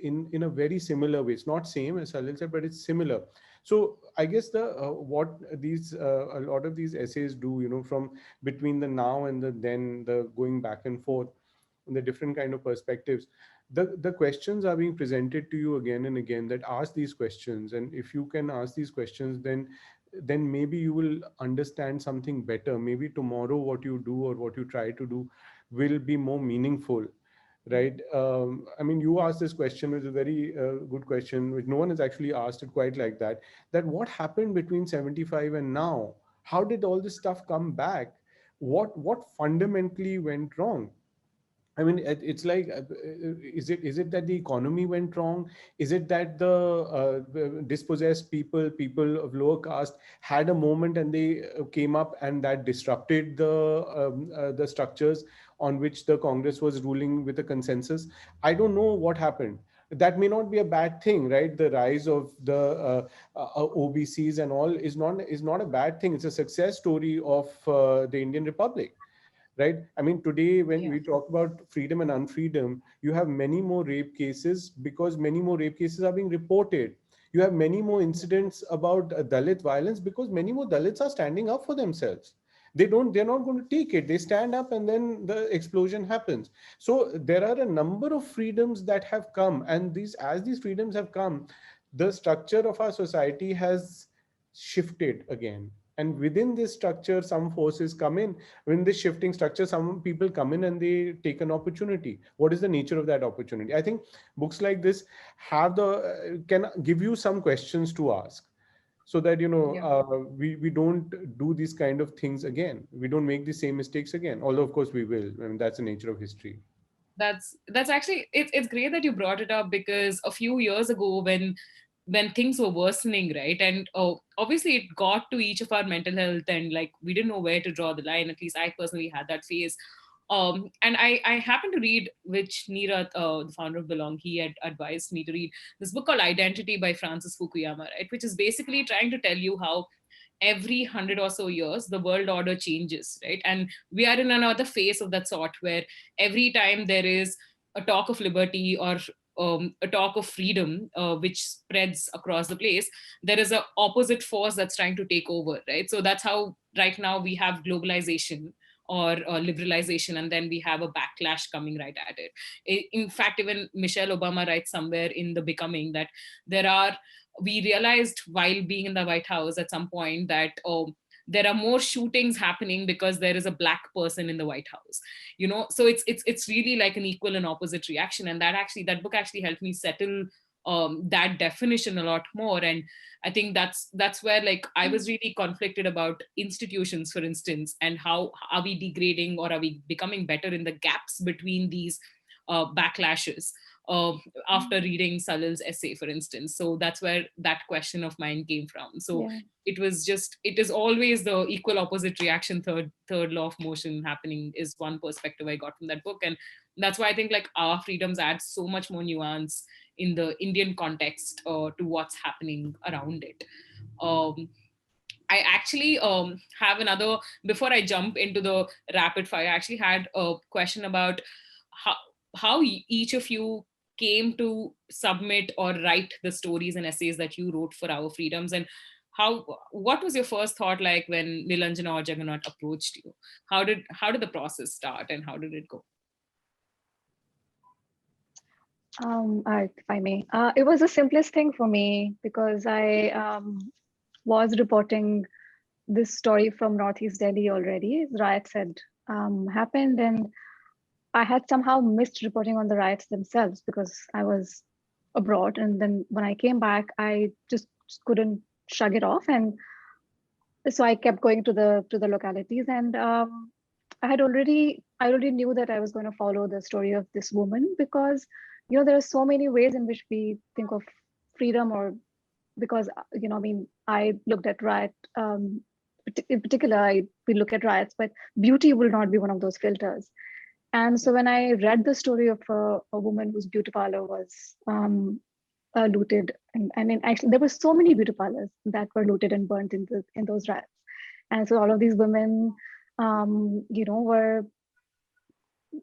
Speaker 3: in a very similar way. It's not same as Salil said, but it's similar. So I guess the what these a lot of these essays do, from between the now and the then, the going back and forth, and the different kind of perspectives, the questions are being presented to you again and again, that ask these questions. And if you can ask these questions, then maybe you will understand something better. Maybe tomorrow what you do or what you try to do will be more meaningful, right? I mean, you asked this question, which is a very good question, which no one has actually asked it quite like that, that what happened between 75 and now? How did all this stuff come back? What fundamentally went wrong? I mean, it's like, is it that the economy went wrong? Is it that the dispossessed people, people of lower caste, had a moment and they came up and that disrupted the structures on which the Congress was ruling with a consensus? I don't know what happened. That may not be a bad thing, right? The rise of the OBCs and all is not a bad thing. It's a success story of the Indian Republic, right? I mean, today when
Speaker 1: Yeah.
Speaker 3: we talk about freedom and unfreedom, you have many more rape cases because many more rape cases are being reported. You have many more incidents about Dalit violence because many more Dalits are standing up for themselves. They're not going to take it. They stand up and then the explosion happens. So there are a number of freedoms that have come, and as these freedoms have come, the structure of our society has shifted again. And within this structure, some forces come in. In this shifting structure, some people come in and they take an opportunity. What is the nature of that opportunity? I think books like this have the can give you some questions to ask, so that
Speaker 1: Yeah.
Speaker 3: we don't do these kind of things again. We don't make the same mistakes again, although of course we will. I mean, that's the nature of history.
Speaker 1: That's actually, it's great that you brought it up, because a few years ago, when things were worsening, right, and obviously it got to each of our mental health, and like we didn't know where to draw the line. At least I personally had that phase. And I happened to read, which Neerath, the founder of Belong, he had advised me to read this book called Identity by Francis Fukuyama, right, which is basically trying to tell you how every 100 or so years the world order changes, right, and we are in another phase of that sort, where every time there is a talk of liberty, or a talk of freedom, which spreads across the place, there is a opposite force that's trying to take over, right? So that's how right now we have globalization, or liberalization, and then we have a backlash coming right at it. In fact, even Michelle Obama writes somewhere in The Becoming that there are we realized while being in the White House at some point that there are more shootings happening because there is a black person in the White House. So it's really like an equal and opposite reaction, and that book actually helped me settle that definition a lot more. And I think that's where, like, I was really conflicted about institutions, for instance, and how are we degrading, or are we becoming better in the gaps between these backlashes, uh, after reading Salil's essay, for instance. So that's where that question of mine came from. So
Speaker 2: Yeah.
Speaker 1: it is always the equal opposite reaction, third law of motion happening, is one perspective I got from that book. And that's why I think, like, our freedoms add so much more nuance in the Indian context to what's happening around it. um, I actually have another, before I jump into the rapid fire, I actually had a question about how, each of you came to submit or write the stories and essays that you wrote for Our Freedoms, and what was your first thought like when Nilanjana or Juggernaut approached you? How did the process start, and how did it go?
Speaker 2: If I may, it was the simplest thing for me because I was reporting this story from Northeast Delhi already. Riots had happened, and I had somehow missed reporting on the riots themselves because I was abroad. And then when I came back, I just couldn't shrug it off, and so I kept going to the localities. And I already knew that I was going to follow the story of this woman because there are so many ways in which we think of freedom, or because I mean, I looked at riot. In particular, we look at riots, but beauty will not be one of those filters. And so when I read the story of a woman whose beauty parlor was looted, and I mean, actually, there were so many beauty parlors that were looted and burnt in those riots, and so all of these women, were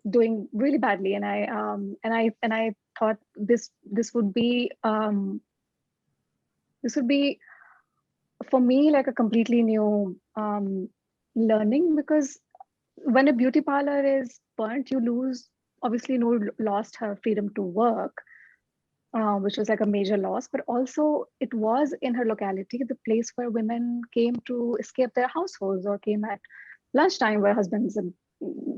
Speaker 2: doing really badly, and I thought this would be for me like a completely new learning, because when a beauty parlor is burnt, you lose, obviously no lost her freedom to work, which was like a major loss, but also it was in her locality, the place where women came to escape their households or came at lunchtime, where husbands had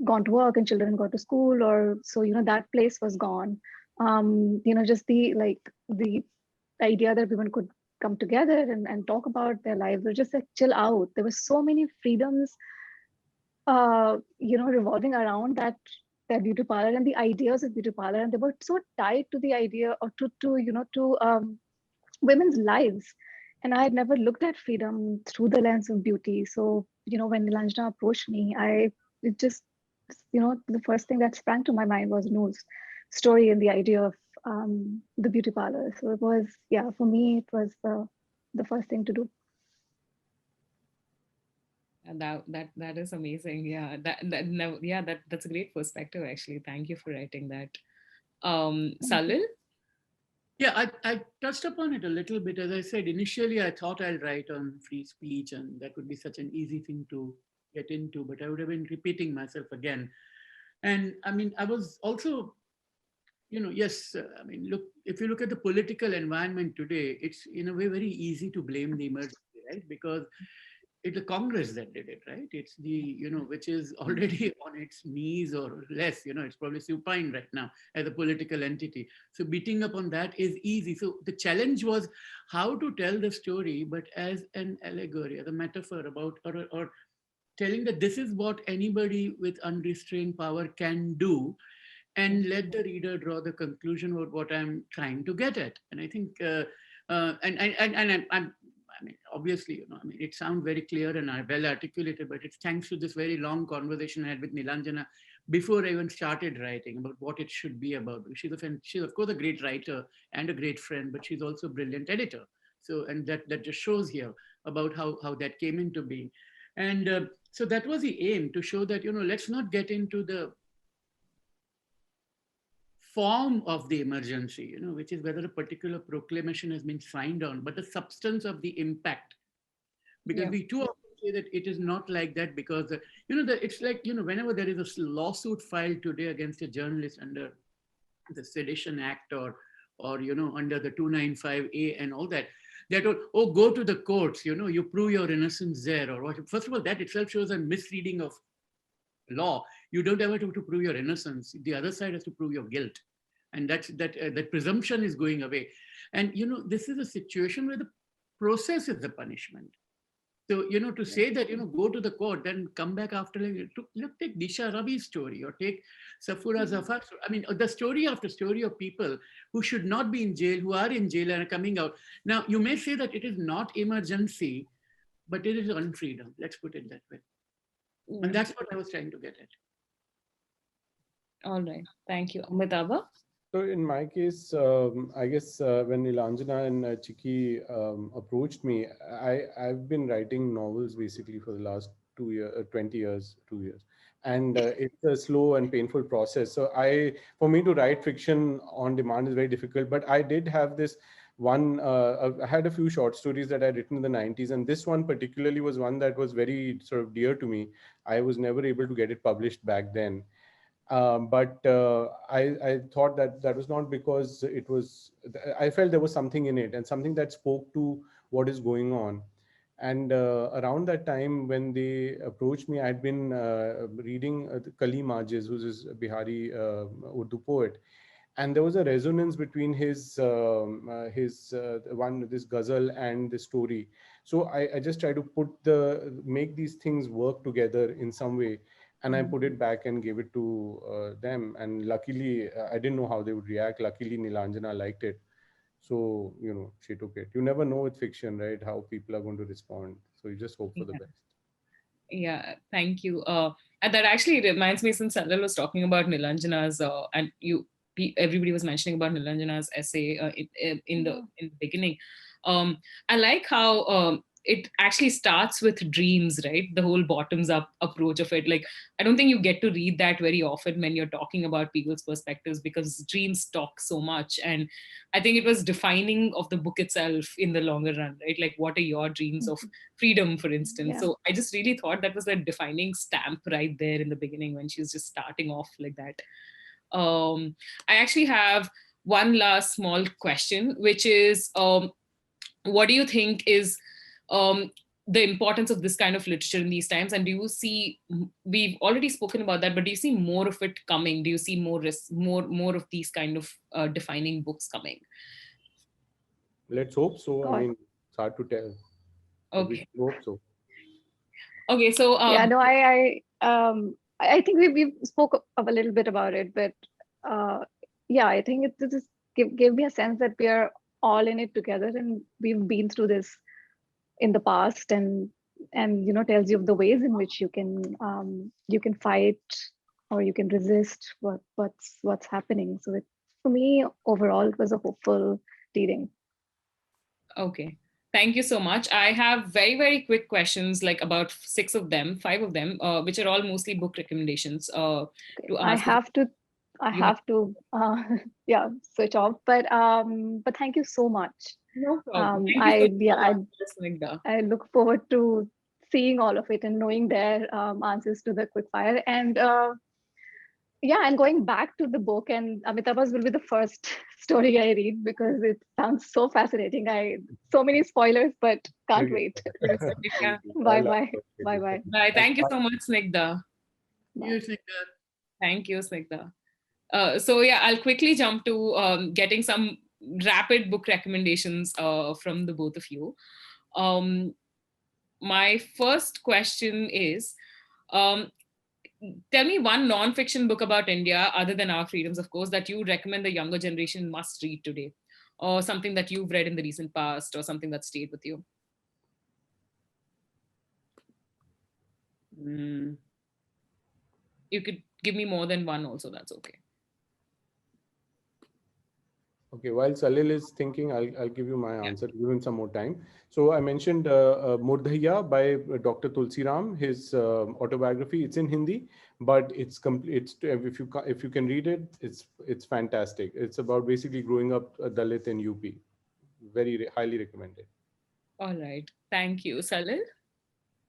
Speaker 2: gone to work and children go to school, or so that place was gone. Just the idea that women could come together and talk about their lives, or just like chill out. There were so many freedoms revolving around that that beauty parlor and the ideas of beauty parlor, and they were so tied to the idea or to women's lives. And I had never looked at freedom through the lens of beauty. So, when Nilanjana approached me, it just, the first thing that sprang to my mind was Noor's story and the idea of the beauty parlor. So it was, yeah, for me, it was the first thing to do.
Speaker 1: And that is amazing. Yeah, that's a great perspective, actually. Thank you for writing that. Salil?
Speaker 4: Yeah, I touched upon it a little bit. As I said, initially I thought I'll write on free speech, and that would be such an easy thing to get into, but I would have been repeating myself again. And I mean, I was also, yes, I mean, look, if you look at the political environment today, it's in a way very easy to blame the emergency, right? Because it's the Congress that did it, right? It's which is already on its knees or less, it's probably supine right now as a political entity. So beating up on that is easy. So the challenge was how to tell the story, but as an allegory, as a metaphor about, or telling that this is what anybody with unrestrained power can do, and let the reader draw the conclusion of what I'm trying to get at. And I think, I mean, obviously, it sounds very clear and well articulated, but it's thanks to this very long conversation I had with Nilanjana before I even started writing about what it should be about. She's of course a great writer and a great friend, but she's also a brilliant editor. So, and that just shows here about how that came into being. And so that was the aim, to show that, let's not get into the form of the emergency, which is whether a particular proclamation has been signed on, but the substance of the impact. Because we too often say that it is not like that, because, it's like, whenever there is a lawsuit filed today against a journalist under the Sedition Act or under the 295A and all that, that, go to the courts, you prove your innocence there, or what. First of all, that itself shows a misreading of law. You don't ever have to prove your innocence. The other side has to prove your guilt. And that presumption is going away. And, this is a situation where the process is the punishment. So, to say that, go to the court, then come back after, take Disha Ravi's story, or take Safura Zafar's story. I mean, the story after story of people who should not be in jail, who are in jail and are coming out. Now, you may say that it is not emergency, but it is unfreedom. Let's put it that way. And that's what I was trying to get at.
Speaker 1: All right. Thank you. Amitabha?
Speaker 3: So in my case, I guess when Nilanjana and Chiki approached me, I've been writing novels basically for the last 20 years, 2 years. And it's a slow and painful process. So for me to write fiction on demand is very difficult, but I did have this one, I had a few short stories that I'd written in the 90s, and this one particularly was one that was very sort of dear to me. I was never able to get it published back then. But I thought that was not because it was, I felt there was something in it and something that spoke to what is going on. And around that time when they approached me, I'd been reading Kali Majis, who's this Bihari Urdu poet. And there was a resonance between his this ghazal and the story. So I just try to make these things work together in some way. And I put it back and gave it to them. And luckily, I didn't know how they would react. Luckily, Nilanjana liked it. So, she took it. You never know with fiction, right, how people are going to respond. So you just hope for the best.
Speaker 1: Yeah, thank you. And that actually reminds me, since Salil was talking about Nilanjana's, and everybody was mentioning about Nilanjana's essay in the beginning. I like how it actually starts with dreams, right? The whole bottoms up approach of it. Like, I don't think you get to read that very often when you're talking about people's perspectives, because dreams talk so much. And I think it was defining of the book itself in the longer run, right? Like, what are your dreams of freedom, for instance?
Speaker 2: Yeah.
Speaker 1: So I just really thought that was a defining stamp right there in the beginning when she was just starting off like that. I actually have one last small question, which is, what do you think is the importance of this kind of literature in these times? And do you see, we've already spoken about that, but do you see more of it coming? Do you see more of these kind of defining books coming?
Speaker 3: Let's hope so.
Speaker 2: God.
Speaker 3: I mean, it's hard to tell.
Speaker 1: Okay.
Speaker 3: We hope so.
Speaker 1: Okay, so
Speaker 2: yeah, no, I I think we spoke a little bit about it, but yeah, I think it just gave me a sense that we are all in it together, and we've been through this in the past, and tells you of the ways in which you can fight or you can resist what's happening. So for me overall, it was a hopeful reading.
Speaker 1: Okay. Thank you so much. I have very, very quick questions, like about 5 of them, which are all mostly book recommendations. To
Speaker 2: I
Speaker 1: ask.
Speaker 2: have to yeah, switch off, but thank you so much.
Speaker 1: No problem. Thank you so much, Snigdha.
Speaker 2: I look forward to seeing all of it and knowing their answers to the quickfire. And yeah, and going back to the book, and Amitabha's will be the first story I read because it sounds so fascinating. So many spoilers, but can't wait.
Speaker 1: Yeah.
Speaker 2: Bye.
Speaker 1: Bye. Thank you so much, Snigdha.
Speaker 4: Thank you, Snigdha.
Speaker 1: Thank you, Snigdha. So yeah, I'll quickly jump to getting some rapid book recommendations from the both of you. My first question is, tell me one non-fiction book about India, other than Our Freedoms, of course, that you recommend the younger generation must read today, or something that you've read in the recent past, or something that stayed with you. You could give me more than one also, that's okay.
Speaker 3: Okay, while Salil is thinking, I'll give you my answer, give him some more time. So I mentioned Murdhaiya by Dr. Tulsiram, his autobiography. It's in Hindi, but it's if you can read it, it's fantastic. It's about basically growing up a Dalit in UP. Very highly recommended.
Speaker 1: All right, thank you, Salil.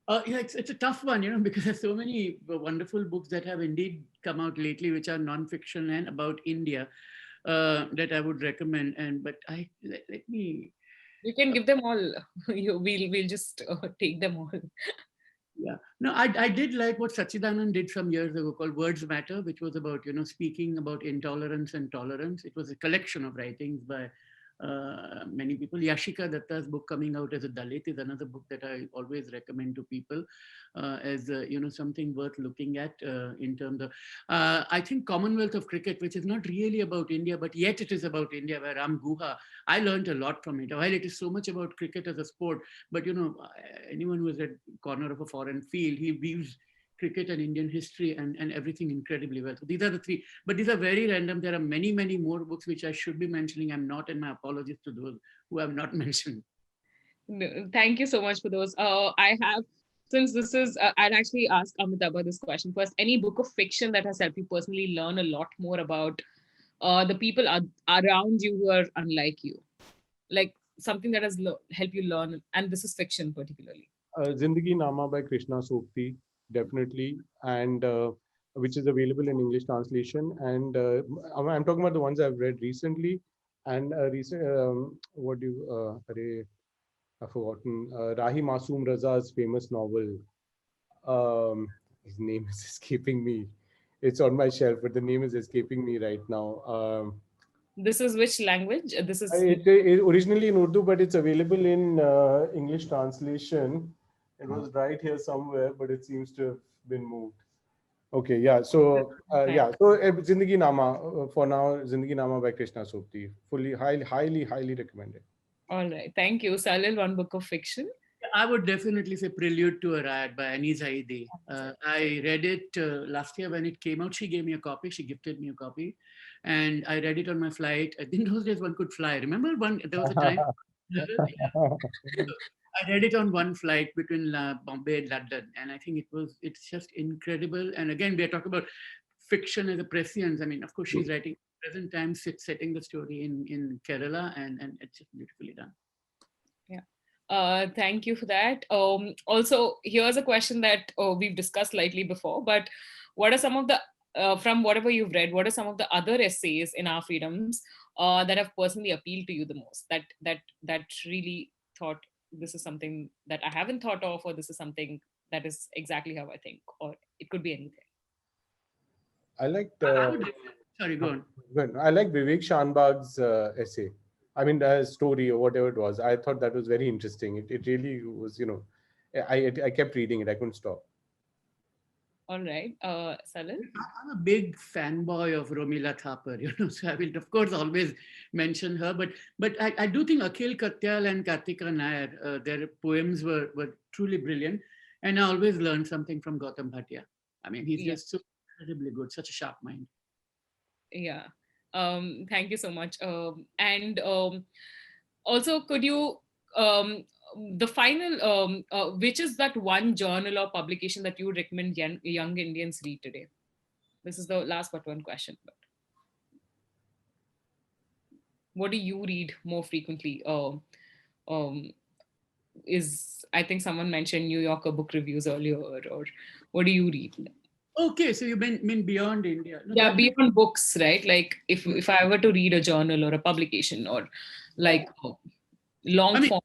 Speaker 4: Yeah, it's a tough one, because there's so many wonderful books that have indeed come out lately, which are non-fiction and about India. That I would recommend, but let me.
Speaker 1: You can give them all. We'll just take them all.
Speaker 4: Yeah, no, I did like what Sachidanand did some years ago called Words Matter, which was about speaking about intolerance and tolerance. It was a collection of writings by many people. Yashika Datta's book coming out as a Dalit is another book that I always recommend to people as something worth looking at in terms of I think Commonwealth of Cricket, which is not really about India, but yet it is about India, where Ram Guha, I learned a lot from it. While it is so much about cricket as a sport, but anyone who is at corner of a foreign field, he views cricket and Indian history and everything incredibly well. So these are the three, but these are very random. There are many, many more books which I should be mentioning. I'm not, and my apologies to those who have not mentioned.
Speaker 1: No, thank you so much for those. I have, since this is, I'd actually ask Amitabha this question first. Any book of fiction that has helped you personally learn a lot more about the people around you who are unlike you? Like something that has helped you learn, and this is fiction particularly.
Speaker 3: Zindagi Nama by Krishna Sokti, definitely, and which is available in English translation. And I'm talking about the ones I've read recently. And I've forgotten. Rahi Masoom Raza's famous novel. His name is escaping me. It's on my shelf, but the name is escaping me right now.
Speaker 1: This is which language? This is
Speaker 3: it originally in Urdu, but it's available in English translation. It was right here somewhere, but it seems to have been moved. Okay, yeah. So Zindagi Nama for now. Zindagi Nama by Krishna Sokti. Highly recommended.
Speaker 1: All right, thank you, Salil. One book of fiction.
Speaker 4: I would definitely say Prelude to a Riot by Ani Zaidi. I read it last year when it came out. She gave me a copy. She gifted me a copy, and I read it on my flight. In those days, one could fly. Remember, there was a time. I read it on one flight between Bombay and London, and I think it's just incredible. And again, we are talking about fiction as a prescience. I mean, of course, she's writing present time, setting the story in Kerala, and it's just beautifully done.
Speaker 1: Yeah. Thank you for that. Also, here's a question that we've discussed slightly before, but what are some of the, from whatever you've read, what are some of the other essays in Our Freedoms that have personally appealed to you the most, that really thought, this is something that I haven't thought of, or this is something that is exactly how I think, or it could be anything?
Speaker 3: I liked...
Speaker 4: sorry, go on.
Speaker 3: I like Vivek Shanbag's essay. I mean, story or whatever it was. I thought that was very interesting. It really was, I kept reading it. I couldn't stop.
Speaker 1: All right. Salil?
Speaker 4: I'm a big fanboy of Romila Thapar, so I will of course always mention her. But I do think Akhil Katyal and Kartika Nair, their poems were truly brilliant, and I always learned something from Gautam Bhatia. I mean, he's
Speaker 1: Yeah.
Speaker 4: just so incredibly good, such a sharp mind.
Speaker 1: Yeah. Thank you so much. And also, could you, the final, which is that one journal or publication that you would recommend young Indians read today? This is the last but one question. But what do you read more frequently? Um, is I think someone mentioned New Yorker book reviews earlier, or what do you read?
Speaker 4: Okay, so you mean beyond India? No,
Speaker 1: Yeah,
Speaker 4: that makes.
Speaker 1: beyond books, right? Like if I were to read a journal or a publication or like long
Speaker 4: I mean,
Speaker 1: form.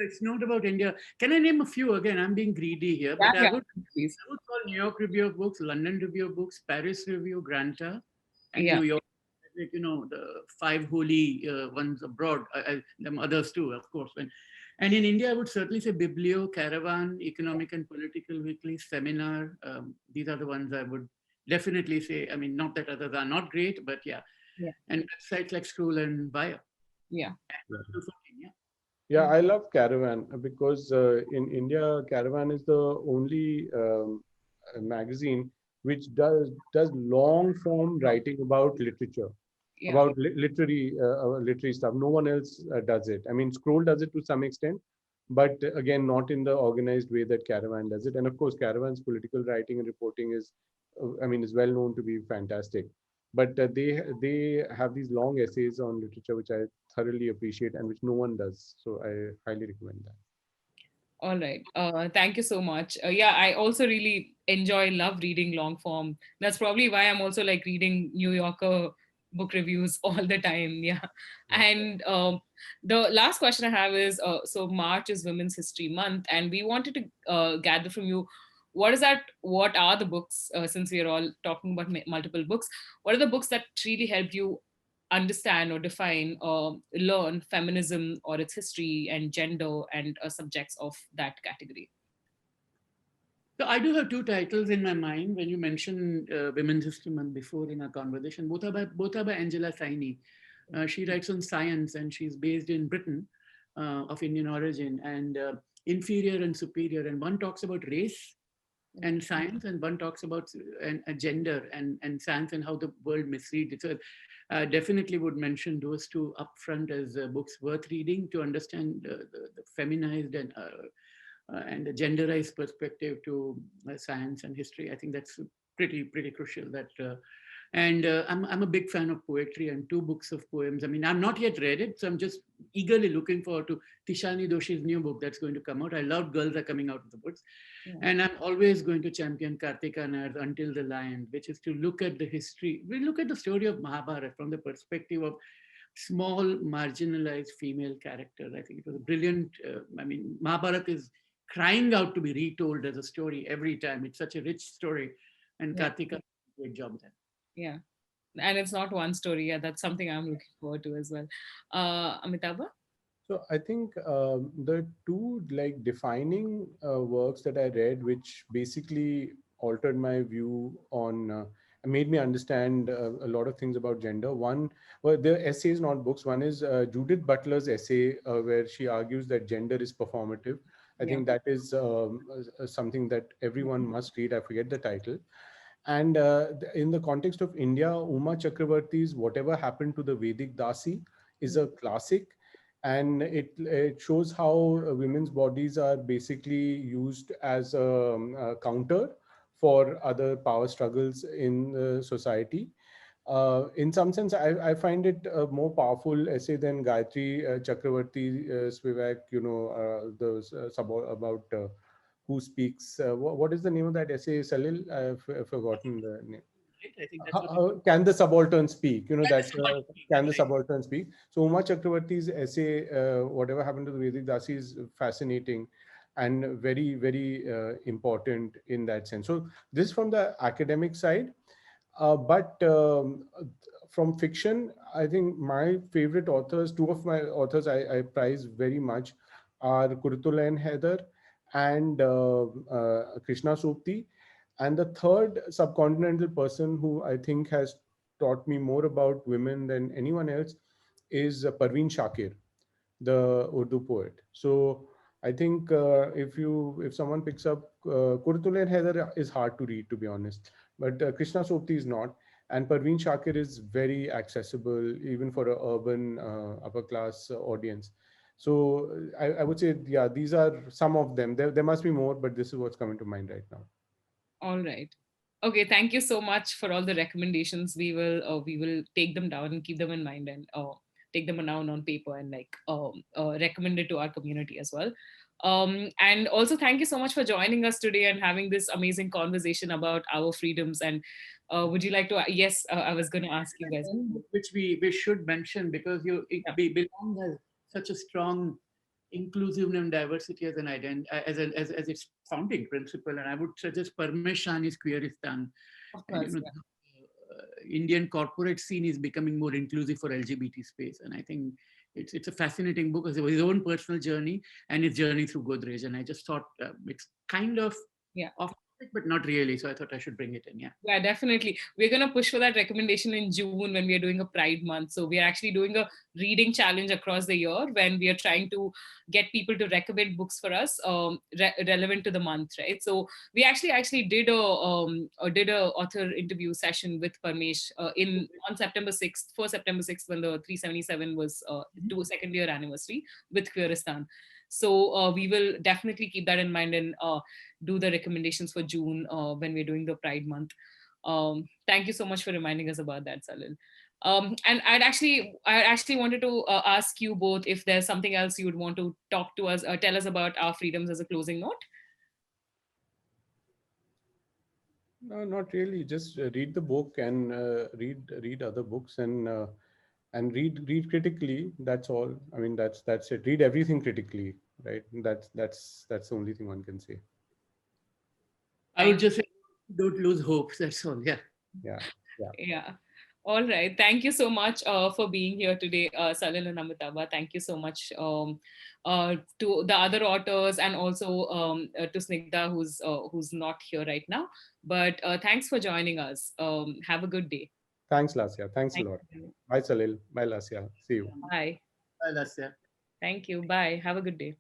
Speaker 4: it's not about India. Can I name a few again? I'm being greedy here,
Speaker 1: Yeah,
Speaker 4: but
Speaker 1: yeah, please.
Speaker 4: I would call New York Review of Books, London Review of Books, Paris Review, Granta, and
Speaker 1: Yeah,
Speaker 4: New York. Like, the five holy ones abroad. Them others too, of course. And in India, I would certainly say Biblio, Caravan, Economic and Political Weekly, Seminar. These are the ones I would definitely say. I mean, not that others are not great, but yeah.
Speaker 1: yeah,
Speaker 4: And websites like Scroll and Bio.
Speaker 1: yeah.
Speaker 4: Yeah.
Speaker 3: Yeah, I love Caravan because in India, Caravan is the only magazine which does long form writing about literature,
Speaker 1: Yeah.
Speaker 3: about literary stuff. No one else does it. I mean, Scroll does it to some extent, but again, not in the organized way that Caravan does it. And of course, Caravan's political writing and reporting is well known to be fantastic. But they have these long essays on literature, which I thoroughly appreciate and which no one does. So I highly recommend that.
Speaker 1: All right. Thank you so much. Yeah, I also really love reading long form. That's probably why I'm also like reading New Yorker book reviews all the time. Yeah. And the last question I have is so March is Women's History Month, and we wanted to gather from you what are the books, since we are all talking about multiple books, what are the books that really helped you understand or define or learn feminism or its history and gender and subjects of that category?
Speaker 4: So I do have two titles in my mind when you mentioned Women's History Month before in our conversation. Both are by Angela Saini. She writes on science and she's based in Britain, of Indian origin, and inferior and superior. And one talks about race and science, and one talks about gender and science and how the world misreads it. So definitely would mention those two upfront as books worth reading to understand the feminized and the genderized perspective to science and history. I think that's pretty crucial. I'm a big fan of poetry, and two books of poems. I mean, I'm not yet read it, so I'm just eagerly looking forward to Tishani Doshi's new book that's going to come out. I love Girls Are Coming Out of the Woods.
Speaker 1: Yeah.
Speaker 4: And I'm always going to champion Kartika Nair's Until the Lion, which is to look at the history. We look at the story of Mahabharata from the perspective of small, marginalized female characters. I think it was a brilliant, Mahabharata is crying out to be retold as a story every time. It's such a rich story. And
Speaker 1: Yeah.
Speaker 4: Kartika did a great job there.
Speaker 1: Yeah. And it's not one story. Yeah, that's something I'm looking forward to as well. Amitabha?
Speaker 3: So I think the two like defining works that I read, which basically altered my view on, made me understand a lot of things about gender. One, well, they're essays, not books. One is Judith Butler's essay where she argues that gender is performative. I
Speaker 1: Yeah.
Speaker 3: think that is something that everyone must read. I forget the title. And in the context of India, Uma Chakravarti's Whatever Happened to the Vedic Dasi is a classic. And it shows how women's bodies are basically used as a counter for other power struggles in society. In some sense, I find it a more powerful essay than Gayatri Chakravarti Spivak, about who speaks. What is the name of that essay, Salil? I've forgotten the name.
Speaker 4: I think that's what
Speaker 3: Can the subaltern speak?
Speaker 4: Can the
Speaker 3: That's
Speaker 4: subaltern speak?
Speaker 3: can the
Speaker 4: That's right.
Speaker 3: subaltern speak? So Uma Chakravarti's essay, Whatever Happened to the Vedic Dasi, is fascinating and very important in that sense. So this from the academic side, but from fiction, I think my favorite authors, two of my authors I prize very much, are Kurtula and Heather and Krishna Sopti. And the third subcontinental person who I think has taught me more about women than anyone else is Parveen Shakir, the Urdu poet. So I think if someone picks up Kurtul and Heather is hard to read, to be honest, but Krishna Sopti is not, and Parveen Shakir is very accessible even for an urban upper class audience. So I would say, yeah, these are some of them. There must be more, but this is what's coming to mind right now.
Speaker 1: All right. Okay, thank you so much for all the recommendations. We will take them down and keep them in mind, and take them down on paper, and like recommend it to our community as well. And also thank you so much for joining us today and having this amazing conversation about our freedoms. And would you like to? Yes, I was going to ask you guys.
Speaker 4: Which we should mention, because Belong has such a strong inclusiveness and diversity as an as its founding principle, and I would suggest Parmesh Shani's Queeristan.
Speaker 1: Of
Speaker 4: And
Speaker 1: course,
Speaker 4: Indian corporate scene is becoming more inclusive for LGBT space, and I think it's a fascinating book because of his own personal journey and his journey through Godrej. And I just thought it's kind of off topic, but not really. So I thought I should bring it in.
Speaker 1: Yeah, definitely. We're going to push for that recommendation in June when we are doing a Pride Month. So we are actually doing a reading challenge across the year when we are trying to get people to recommend books for us relevant to the month, right? So we actually did a author interview session with Parmesh on September 6th, for September 6th, when the 377 was to second year anniversary with Queeristan. So we will definitely keep that in mind and do the recommendations for June when we're doing the Pride Month. Thank you so much for reminding us about that, Salil. And I actually wanted to ask you both if there's something else you would want to talk to us, tell us about our freedoms as a closing note.
Speaker 3: No, not really. Just read the book and read other books and read critically. That's all. I mean, that's it. Read everything critically, right? That's the only thing one can say.
Speaker 4: I would just say, don't lose hope. That's all. Yeah.
Speaker 3: Yeah.
Speaker 1: Yeah. All right. Thank you so much for being here today, Salil and Amitabha. Thank you so much to the other authors, and also to Snigdha, who's not here right now. But thanks for joining us. Have a good day.
Speaker 3: Thanks, Lasya. Thanks a
Speaker 1: Thank
Speaker 3: lot.
Speaker 1: you.
Speaker 3: Bye, Salil. Bye, Lasya. See you.
Speaker 1: Bye.
Speaker 4: Bye, Lasya.
Speaker 1: Thank you. Bye. Have a good day.